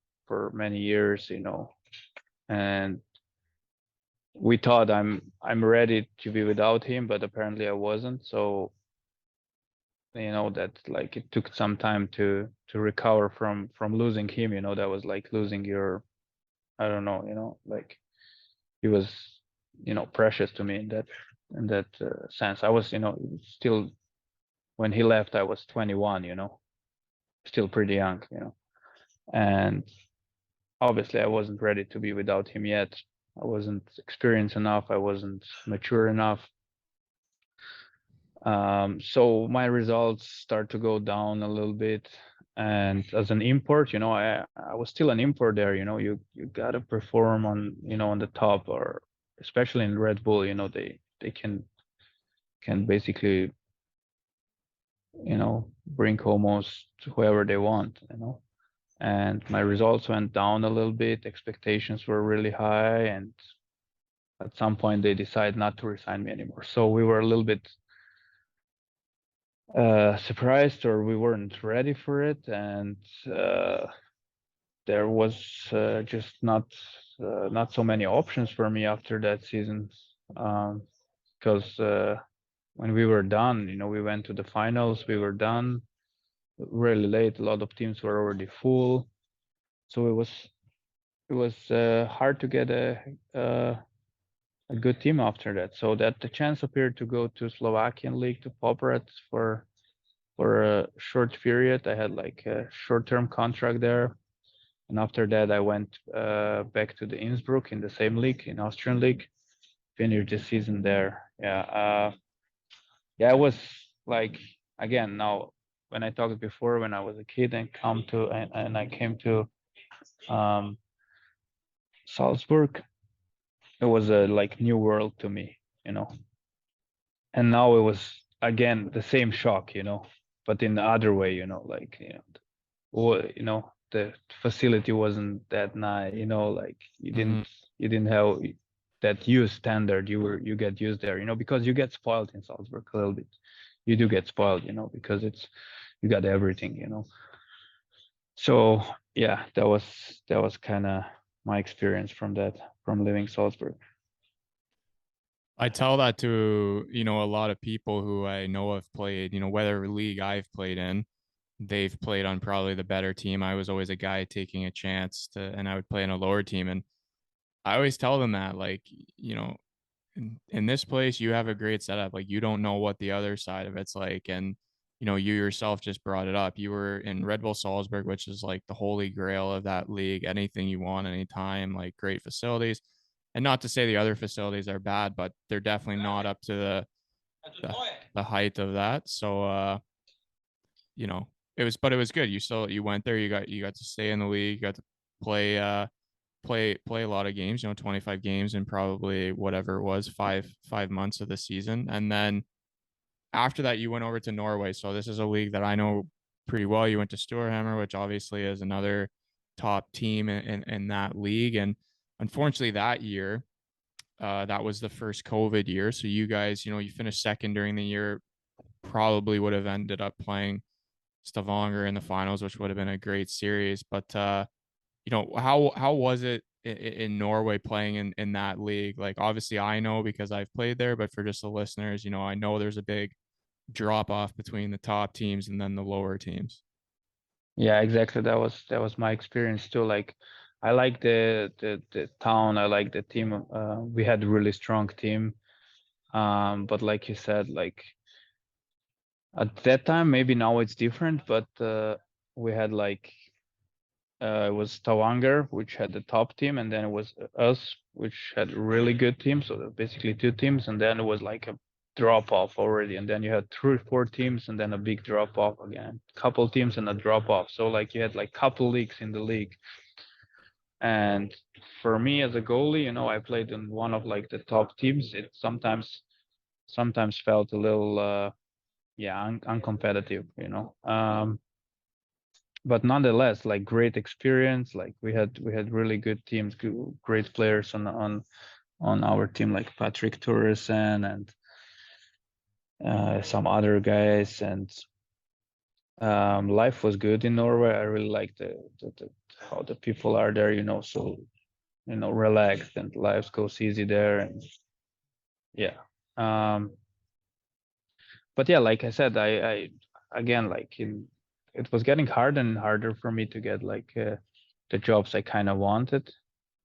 many years. And we thought I'm ready to be without him, but apparently I wasn't. So that like it took some time to recover from losing him. That was like losing your, I don't know, like he was precious to me in that sense. I was still, when he left I was 21, still pretty young, and obviously I wasn't ready to be without him yet. I wasn't experienced enough, I wasn't mature enough. So my results start to go down a little bit. And as an import, I was still an import there. You gotta perform on the top, or especially in Red Bull, they can basically, bring almost whoever they want. And my results went down a little bit. Expectations were really high, and at some point they decided not to resign me anymore. So we were a little bit surprised, or we weren't ready for it, and there was just not so many options for me after that season, because when we were done, we went to the finals, we were done really late. A lot of teams were already full, so it was hard to get a good team after that. So that the chance appeared to go to Slovakian league, to Poprad for a short period. I had like a short-term contract there. And after that, I went back to the Innsbruck in the same league, in Austrian league, finished the season there. Yeah. Yeah, it was like, again, now when I talked before, when I was a kid and I came to Salzburg, it was a like new world to me. And now it was again the same shock, but in the other way, like the facility wasn't that nice, like you Mm-hmm. didn't have that use standard you get used there, because you get spoiled in Salzburg a little bit. You do get spoiled, because you got everything. So yeah, that was kind of my experience from living Salzburg. I tell that to, a lot of people who I know have played, whether league I've played in, they've played on probably the better team. I was always a guy taking a chance and I would play in a lower team. And I always tell them that, like, in this place, you have a great setup. Like, you don't know what the other side of it's like. And, you yourself just brought it up. You were in Red Bull Salzburg, which is like the holy grail of that league. Anything you want, anytime, like great facilities. And not to say the other facilities are bad, but they're definitely not up to the, the height of that. So, you know, but it was good. You went there, you got to stay in the league, you got to play, play a lot of games, 25 games in probably whatever it was, 5 months of the season. And then after that, you went over to Norway. So this is a league that I know pretty well. You went to Storhamar, which obviously is another top team in that league. And unfortunately, that year, that was the first COVID year. So you guys, you finished second during the year, probably would have ended up playing Stavanger in the finals, which would have been a great series. But how was it in Norway playing in that league? Like, obviously I know because I've played there, but for just the listeners, I know there's a big drop off between the top teams and then the lower teams. Yeah, exactly. That was my experience too. Like, I like the town. I like the team. We had a really strong team. But like you said, like at that time, maybe now it's different. But we had like it was Stavanger, which had the top team, and then it was us, which had a really good team. So basically two teams, and then it was like a drop off already, and then you had 3 or 4 teams, and then a big drop off again, couple teams and a drop off. So like you had like couple leagues in the league. And for me as a goalie, I played in one of like the top teams. It sometimes felt a little yeah, uncompetitive, but nonetheless, like great experience. Like we had really good teams, great players on our team, like Patrick Torresen and some other guys. And life was good in Norway. I really like the how the people are there, so relaxed, and life goes easy there. And yeah. But yeah, like I said, I again, like it was getting harder and harder for me to get like the jobs I kind of wanted.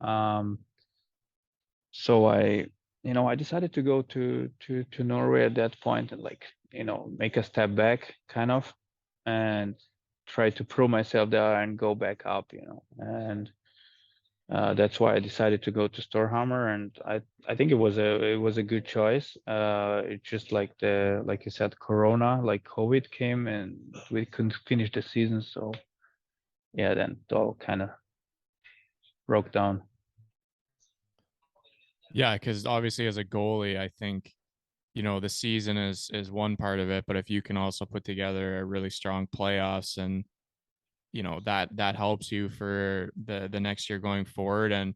Um, so I decided to go to Norway at that point, and like, make a step back kind of, and try to prove myself there and go back up, and that's why I decided to go to Storhamar. And I think it was a good choice. It's just like you said, Corona, like COVID came, and we couldn't finish the season. So yeah, then it all kind of broke down. Yeah, because obviously as a goalie, I think the season is one part of it, but if you can also put together a really strong playoffs, and that helps you for the next year going forward. And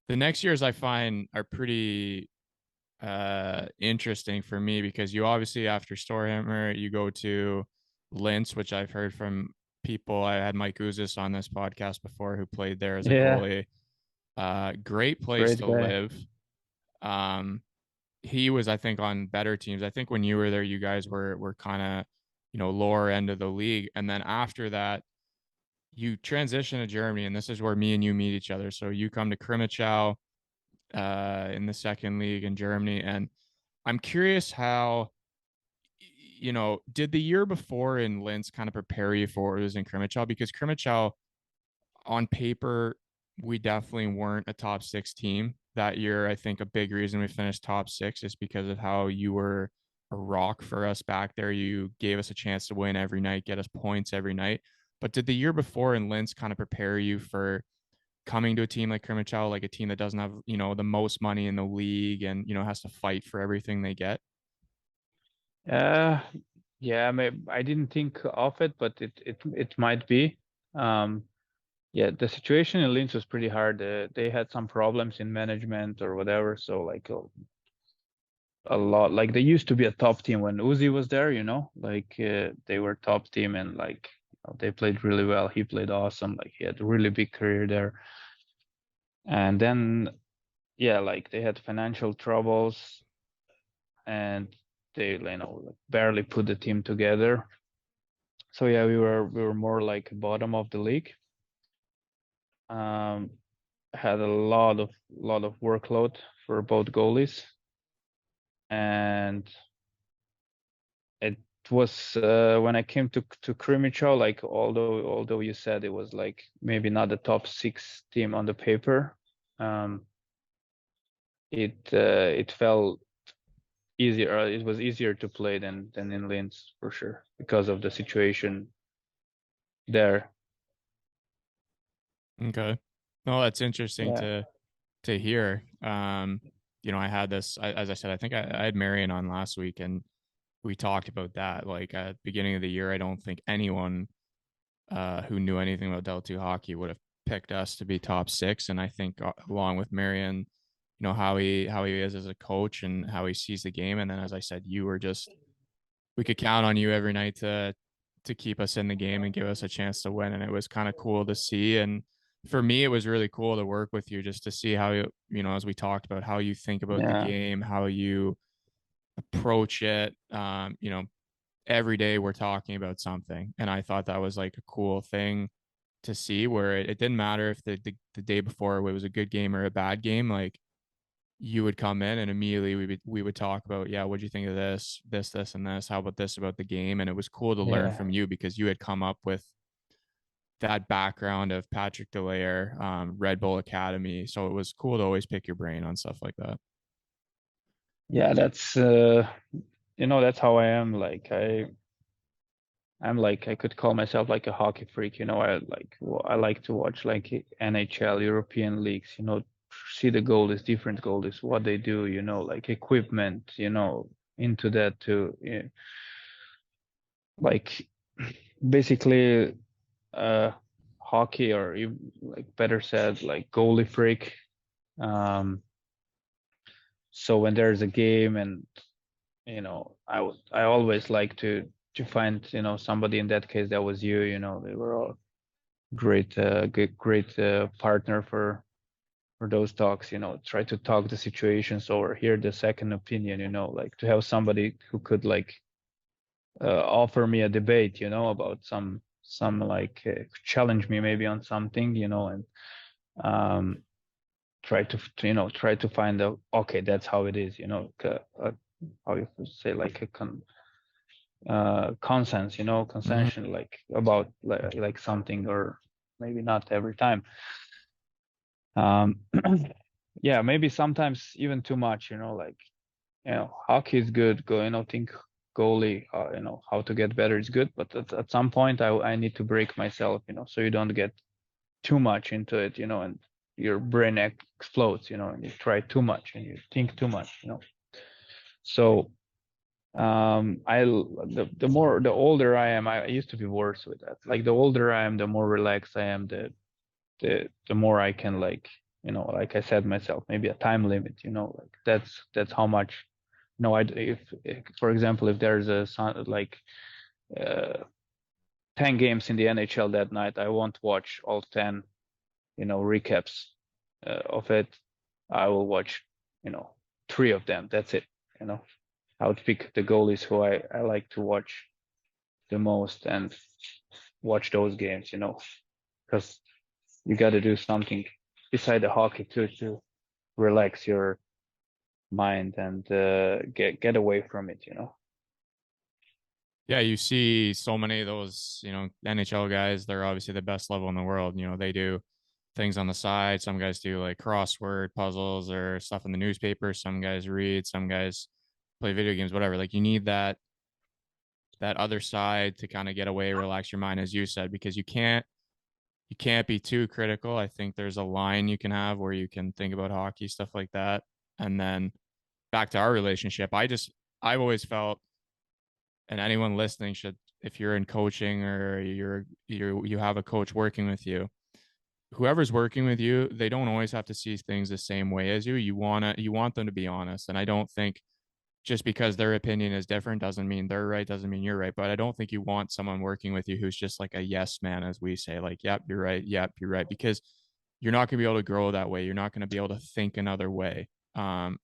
the next years I find are pretty interesting for me, because you obviously, after Storhammer, you go to Linz, which I've heard from people. I had Mike Uzis on this podcast before, who played there as a Yeah, goalie. Great place great to guy. live. um he was, I think, on better teams. I think when you were there, you guys were kind of, lower end of the league. And then after that, you transition to Germany, and this is where me and you meet each other. So you come to Crimmitschau in the second league in Germany. And I'm curious how, did the year before in Linz kind of prepare you for what was in Crimmitschau? Because Crimmitschau, on paper, we definitely weren't a top six team that year. I think a big reason we finished top six is because of how you were a rock for us back there. You gave us a chance to win every night, get us points every night. But did the year before in Linz kind of prepare you for coming to a team like Crimmitschau, like a team that doesn't have, the most money in the league, and, has to fight for everything they get? Uh, yeah, I didn't think of it, but it might be. Um, yeah, the situation in Linz was pretty hard. They had some problems in management or whatever. So like a lot, like they used to be a top team when Uzi was there, like they were top team, and like they played really well. He played awesome. Like he had a really big career there. And then yeah, like they had financial troubles. and they like barely put the team together. So yeah, we were more like bottom of the league. Um, had a lot of workload for both goalies, and it was when I came to Crimmitschau, like although you said it was like maybe not the top 6 team on the paper, it felt easier. It was easier to play than in Linz for sure because of the situation there. Okay. No, that's interesting Yeah, to hear. I had this, as I said, I think I had Marion on last week, and we talked about that. Like at the beginning of the year, I don't think anyone who knew anything about Del 2 hockey would have picked us to be top 6. And I think along with Marion, how he is as a coach and how he sees the game. And then, as I said, we could count on you every night to keep us in the game and give us a chance to win. And it was kind of cool to see. And for me, it was really cool to work with you just to see how as we talked about, how you think about the yeah, game, how you approach it. Every day we're talking about something. And I thought that was like a cool thing to see, where it didn't matter if the day before it was a good game or a bad game. Like, you would come in and immediately we would talk about, yeah, what'd you think of this, and this? How about this about the game? And it was cool to learn yeah. from you because you had come up with that background of Patrick Delaire, Redbull Academy. So it was cool to always pick your brain on stuff like that. Yeah, that's that's how I am. Like I'm like I could call myself like a hockey freak. I like to watch like NHL, European leagues. See the goalies, different goalies, what they do. Like equipment. Into that too. Yeah. Like basically, hockey, or you like better said, like goalie freak. Um, so when there's a game, and I always like to find somebody. In that case, that was you. They were all great partner for those talks. Try to talk the situations or hear the second opinion. Like to have somebody who could like offer me a debate. About some like challenge me maybe on something. And um, try to find out. Okay, that's how it is. How you say, like a consensus, Mhm. consensus, like about like something, or maybe not every time. Um, yeah, maybe sometimes even too much. Like hockey is good. Think goalie. How to get better is good, but at some point I need to break myself. So you don't get too much into it. And your brain explodes. And you try too much and you think too much. So the older I am, I used to be worse with that. Like the older I am, the more relaxed I am, the more I can, like like I said myself, maybe a time limit. Like that's how much. If for example, if there's like uh 10 games in the NHL that night, I won't watch all 10 recaps of it. I will watch 3 of them. That's it. you know I would pick the goalies who I like to watch the most, and watch those games. Because you got to do something beside the hockey too, to relax your mind and get away from it. Yeah, you see so many of those, NHL guys. They're obviously the best level in the world. They do things on the side. Some guys do like crossword puzzles or stuff in the newspaper. Some guys read. Some guys play video games. Whatever. Like, you need that other side to kind of get away, relax your mind, as you said, because you can't be too critical. I think there's a line you can have where you can think about hockey, stuff like that. And then back to our relationship, I've always felt, and anyone listening should, if you're in coaching or you have a coach working with you, whoever's working with you, they don't always have to see things the same way as you. You want them to be honest. And I don't think just because their opinion is different doesn't mean they're right, doesn't mean you're right. But I don't think you want someone working with you who's just like a yes man, as we say, like, yep, you're right, yep, you're right, because you're not going to be able to grow that way. You're not going to be able to think another way. And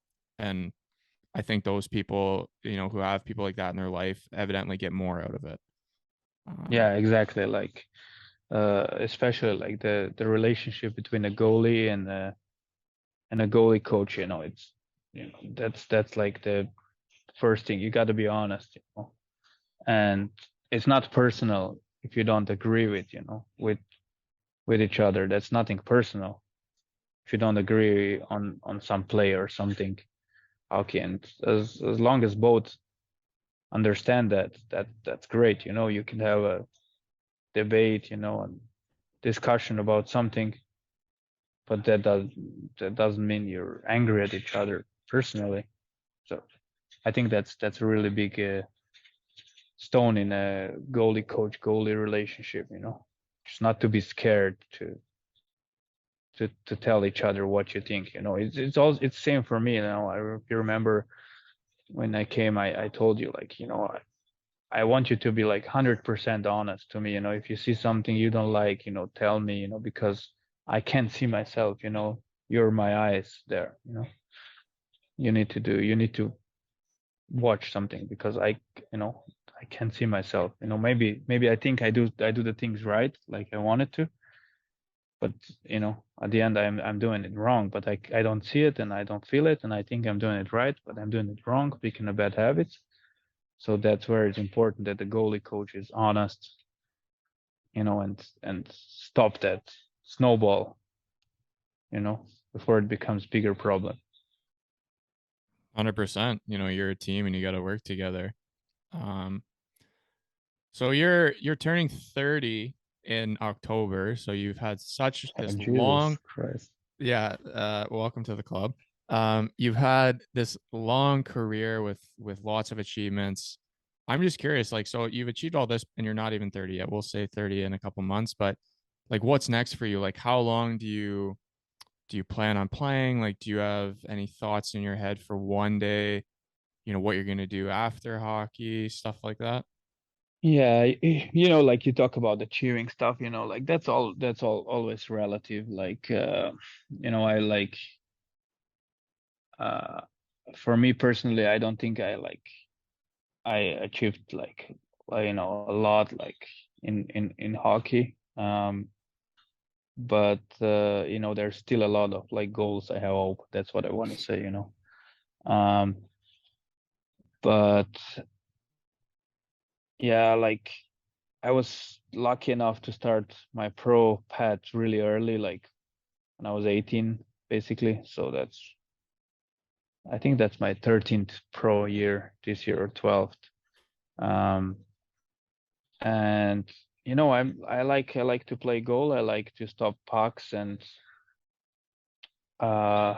I think those people, who have people like that in their life evidently get more out of it. Yeah, exactly. Like especially like the relationship between a goalie and a goalie coach, it's that's like the first thing. You got to be honest, and it's not personal if you don't agree with each other. That's nothing personal. If you don't agree on some play or something, okay, and as long as both understand that's great. You can have a debate, and discussion about something, but that doesn't mean you're angry at each other personally. So I think that's a really big stone in a goalie coach goalie relationship. Just not to be scared to tell each other what you think. It's same for me. If you remember when I came, I told you, like, I want you to be like 100% honest to me. If you see something you don't like, tell me. Because I can't see myself. You're my eyes there. You need to watch something, because I can't see myself. Maybe I think I do the things right, like I wanted to, but at the end I'm doing it wrong. But I don't see it and I don't feel it, and I think I'm doing it right, but I'm doing it wrong, picking a bad habits. So that's where it's important that the goalie coach is honest, and stop that snowball, before it becomes bigger problem. 100%. You're a team and you got to work together. Um, so you're turning 30 in October. So you've had such Oh, this Jesus long, Christ. yeah. Welcome to the club. You've had this long career with lots of achievements. I'm just curious, like, so you've achieved all this and you're not even 30 yet. We'll say 30 in a couple months, but like, what's next for you? Like, how long do you plan on playing? Like, do you have any thoughts in your head for one day, what you're going to do after hockey, stuff like that? Yeah, like you talk about the cheering stuff, like that's all always relative. Like I like uh for me personally, I don't think I achieved a lot, like in hockey. But there's still a lot of like goals I have open. That's what I want to say. Um, but yeah, like I was lucky enough to start my pro path really early, like when I was 18, basically. So I think that's my 13th pro year this year, or 12th. Um, and I like to play goal. I like to stop pucks, and uh,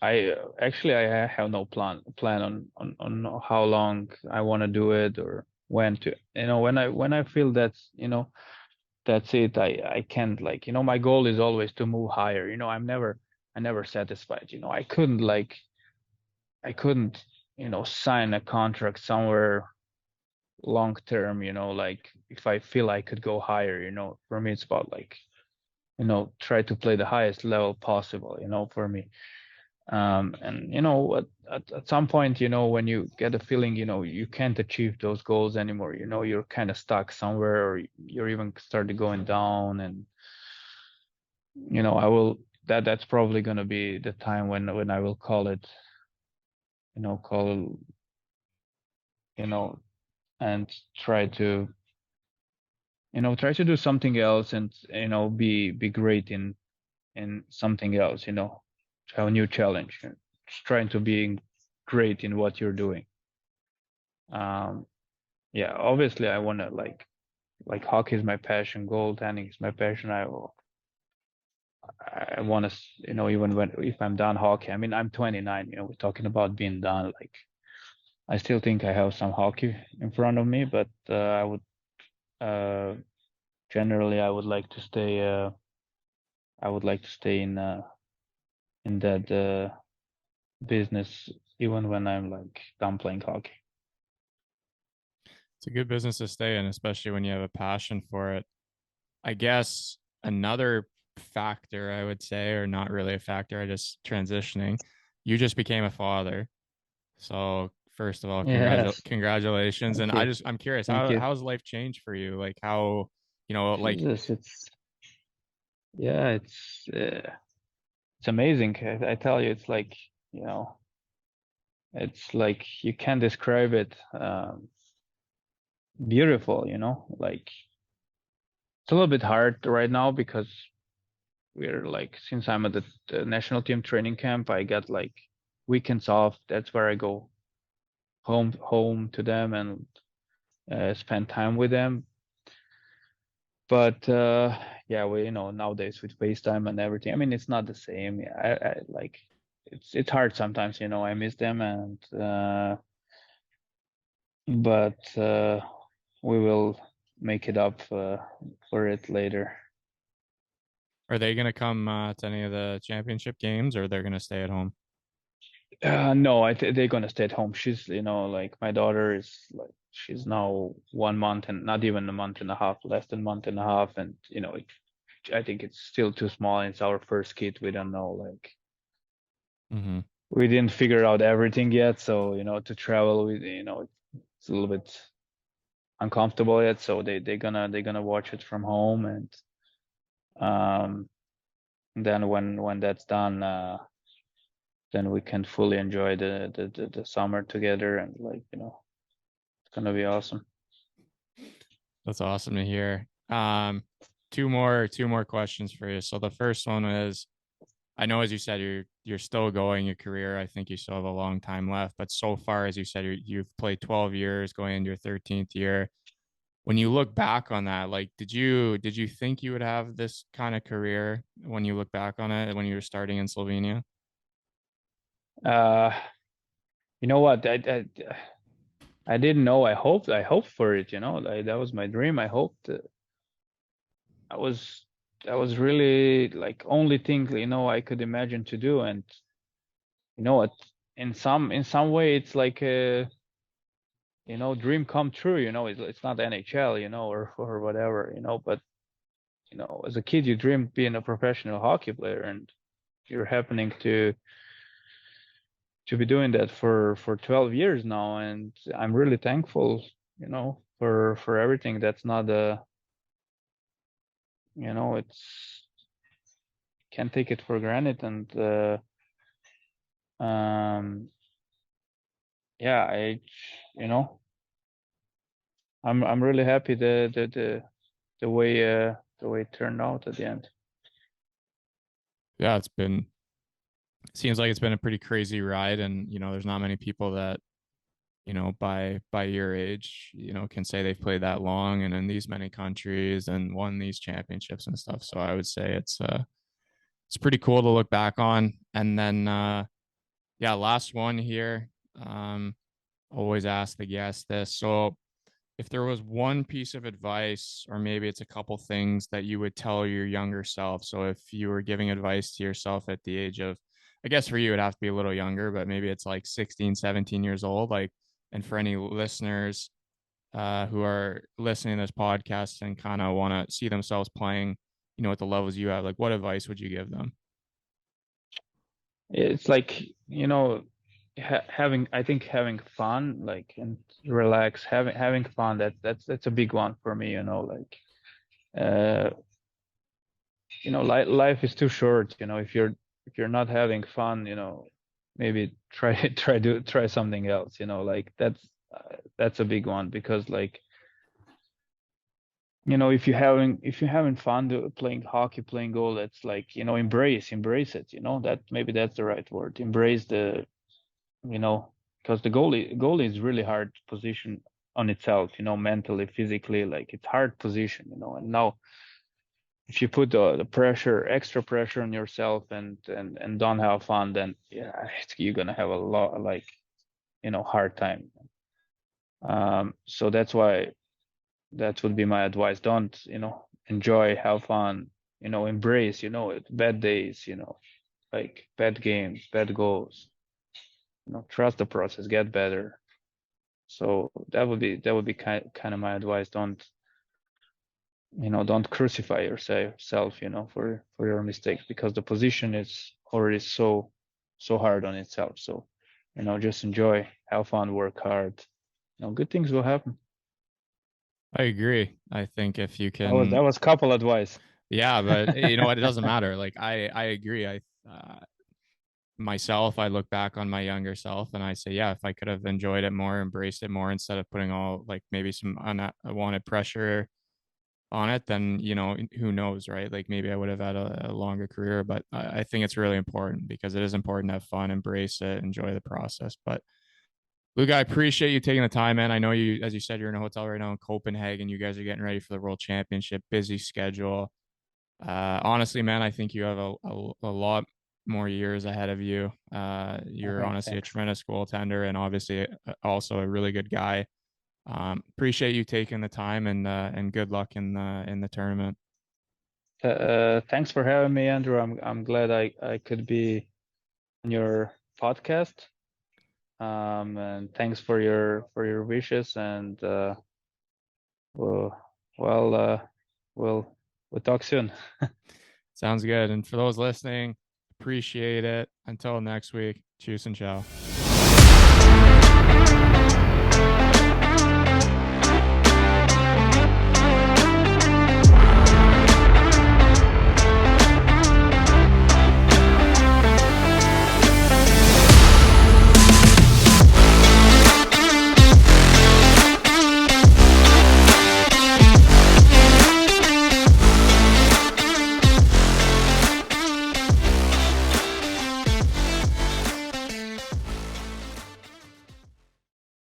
I have no plan on how long I want to do it, or when to. When I feel that's it. I can't, like, my goal is always to move higher. I'm never satisfied. I couldn't sign a contract somewhere long term. Like, if I feel I could go higher. For me it's about, like, try to play the highest level possible. For me. And at some point, when you get a feeling, you can't achieve those goals anymore. You're kind of stuck somewhere, or you're even started going down, and I will that's probably going to be the time when I will call it, call, you know and try to do something else, and be great in something else, to have a new challenge, just trying to be great in what you're doing. um yeah, obviously I want to, like hockey is my passion, goaltending is my passion. I want to, even when if I'm done hockey. I mean, I'm 29. We're talking about being done. Like, I still think I have some hockey in front of me, but I would uh, generally I would like to stay. I would like to stay in that business, even when I'm like done playing hockey. It's a good business to stay in, especially when you have a passion for it. I guess another factor I would say, or not really a factor, I just transitioning. You just became a father. So first of all, Yes. congratulations. And Thank you. I'm curious, Thank you. how's life changed for you? Like how, like Jesus, yeah, it's amazing. I tell you, it's like, you know, it's like you can't describe it. Beautiful, like it's a little bit hard right now because we're like, since I'm at the national team training camp, I got like weekends off. That's where I go home to them and spend time with them. But yeah, we nowadays with FaceTime and everything. I mean, it's not the same. Yeah, I like it's hard sometimes. I miss them, and but we will make it up for it later. are they gonna come to any of the championship games, or they're gonna stay at home? No, they're gonna stay at home. She's, like my daughter is like she's now 1 month and not even a month and a half, less than a month and a half, and I think it's still too small. It's our first kid. We don't know, like Mm-hmm. we didn't figure out everything yet. So to travel, it's a little bit uncomfortable yet. So they're gonna watch it from home, and um, then when that's done, then we can fully enjoy the summer together, and like it's gonna be awesome. That's awesome to hear. Two more questions for you. So the first one is, I know, as you said, you're still going your career. I think you still have a long time left, but so far, as you said, you've played 12 years, going into your 13th year. When you look back on that, like, did you think you would have this kind of career when you look back on it when you were starting in Slovenia? Uh, you know what? I didn't know. I hoped for it. Like, that was my dream. I hoped. I was that was really like only thing I could imagine to do, and what in some way it's like a dream come true. It's not NHL, or whatever, but as a kid you dream being a professional hockey player, and you're happening to be doing that for 12 years now, and I'm really thankful, for everything. That's not a it's can't take it for granted, and um yeah, you know I'm really happy the way it turned out at the end. Yeah, seems like it's been a pretty crazy ride, and there's not many people that by your age, can say they've played that long and in these many countries and won these championships and stuff. So I would say it's pretty cool to look back on. And then yeah, last one here. Always ask the guest this. So if there was one piece of advice, or maybe it's a couple things that you would tell your younger self. So if you were giving advice to yourself at the age of, I guess for you, it'd have to be a little younger, but maybe it's like 16, 17 years old. Like, and for any listeners who are listening to this podcast and kind of want to see themselves playing, at the levels you have, like what advice would you give them? It's like, having I think having fun, like, and relax, having fun. That's a big one for me. Like, uh, life is too short. If you're not having fun, maybe try try something else. Like that's a big one, because like, if you're having fun playing hockey, playing goal, that's like, embrace it. That maybe that's the right word. Embrace you know, because the goalie is really hard position on itself, mentally, physically, like it's hard position, and now if you put the pressure, extra pressure on yourself, and don't have fun, then yeah, you're gonna have a lot, like, hard time. So that's why that would be my advice. Don't, enjoy, have fun, embrace, bad days, like bad games, bad goals, trust the process, get better. So that would be kind of my advice. Don't crucify yourself, for your mistakes, because the position is already so hard on itself. So just enjoy, have fun, work hard. Good things will happen. I agree. I think if you That was couple advice. yeah, but you know what? It doesn't matter. Like I agree. Myself, I look back on my younger self and I say, yeah, if I could have enjoyed it more, embraced it more instead of putting all like maybe some unwanted pressure on it, then who knows, right? Like maybe I would have had a longer career, but I think it's really important because it is important to have fun, embrace it, enjoy the process. But Luke, I appreciate you taking the time, man. I know you, as you said, you're in a hotel right now in Copenhagen. You guys are getting ready for the World Championship, busy schedule. Honestly, man, I think you have a lot more years ahead of you. You're honestly a tremendous goaltender and obviously also a really good guy. Appreciate you taking the time and good luck in the tournament. Thanks for having me, Andrew. I'm glad I could be on your podcast. And thanks for your wishes, and we'll talk soon. Sounds good. And for those listening, appreciate it. Until next week, cheers and ciao.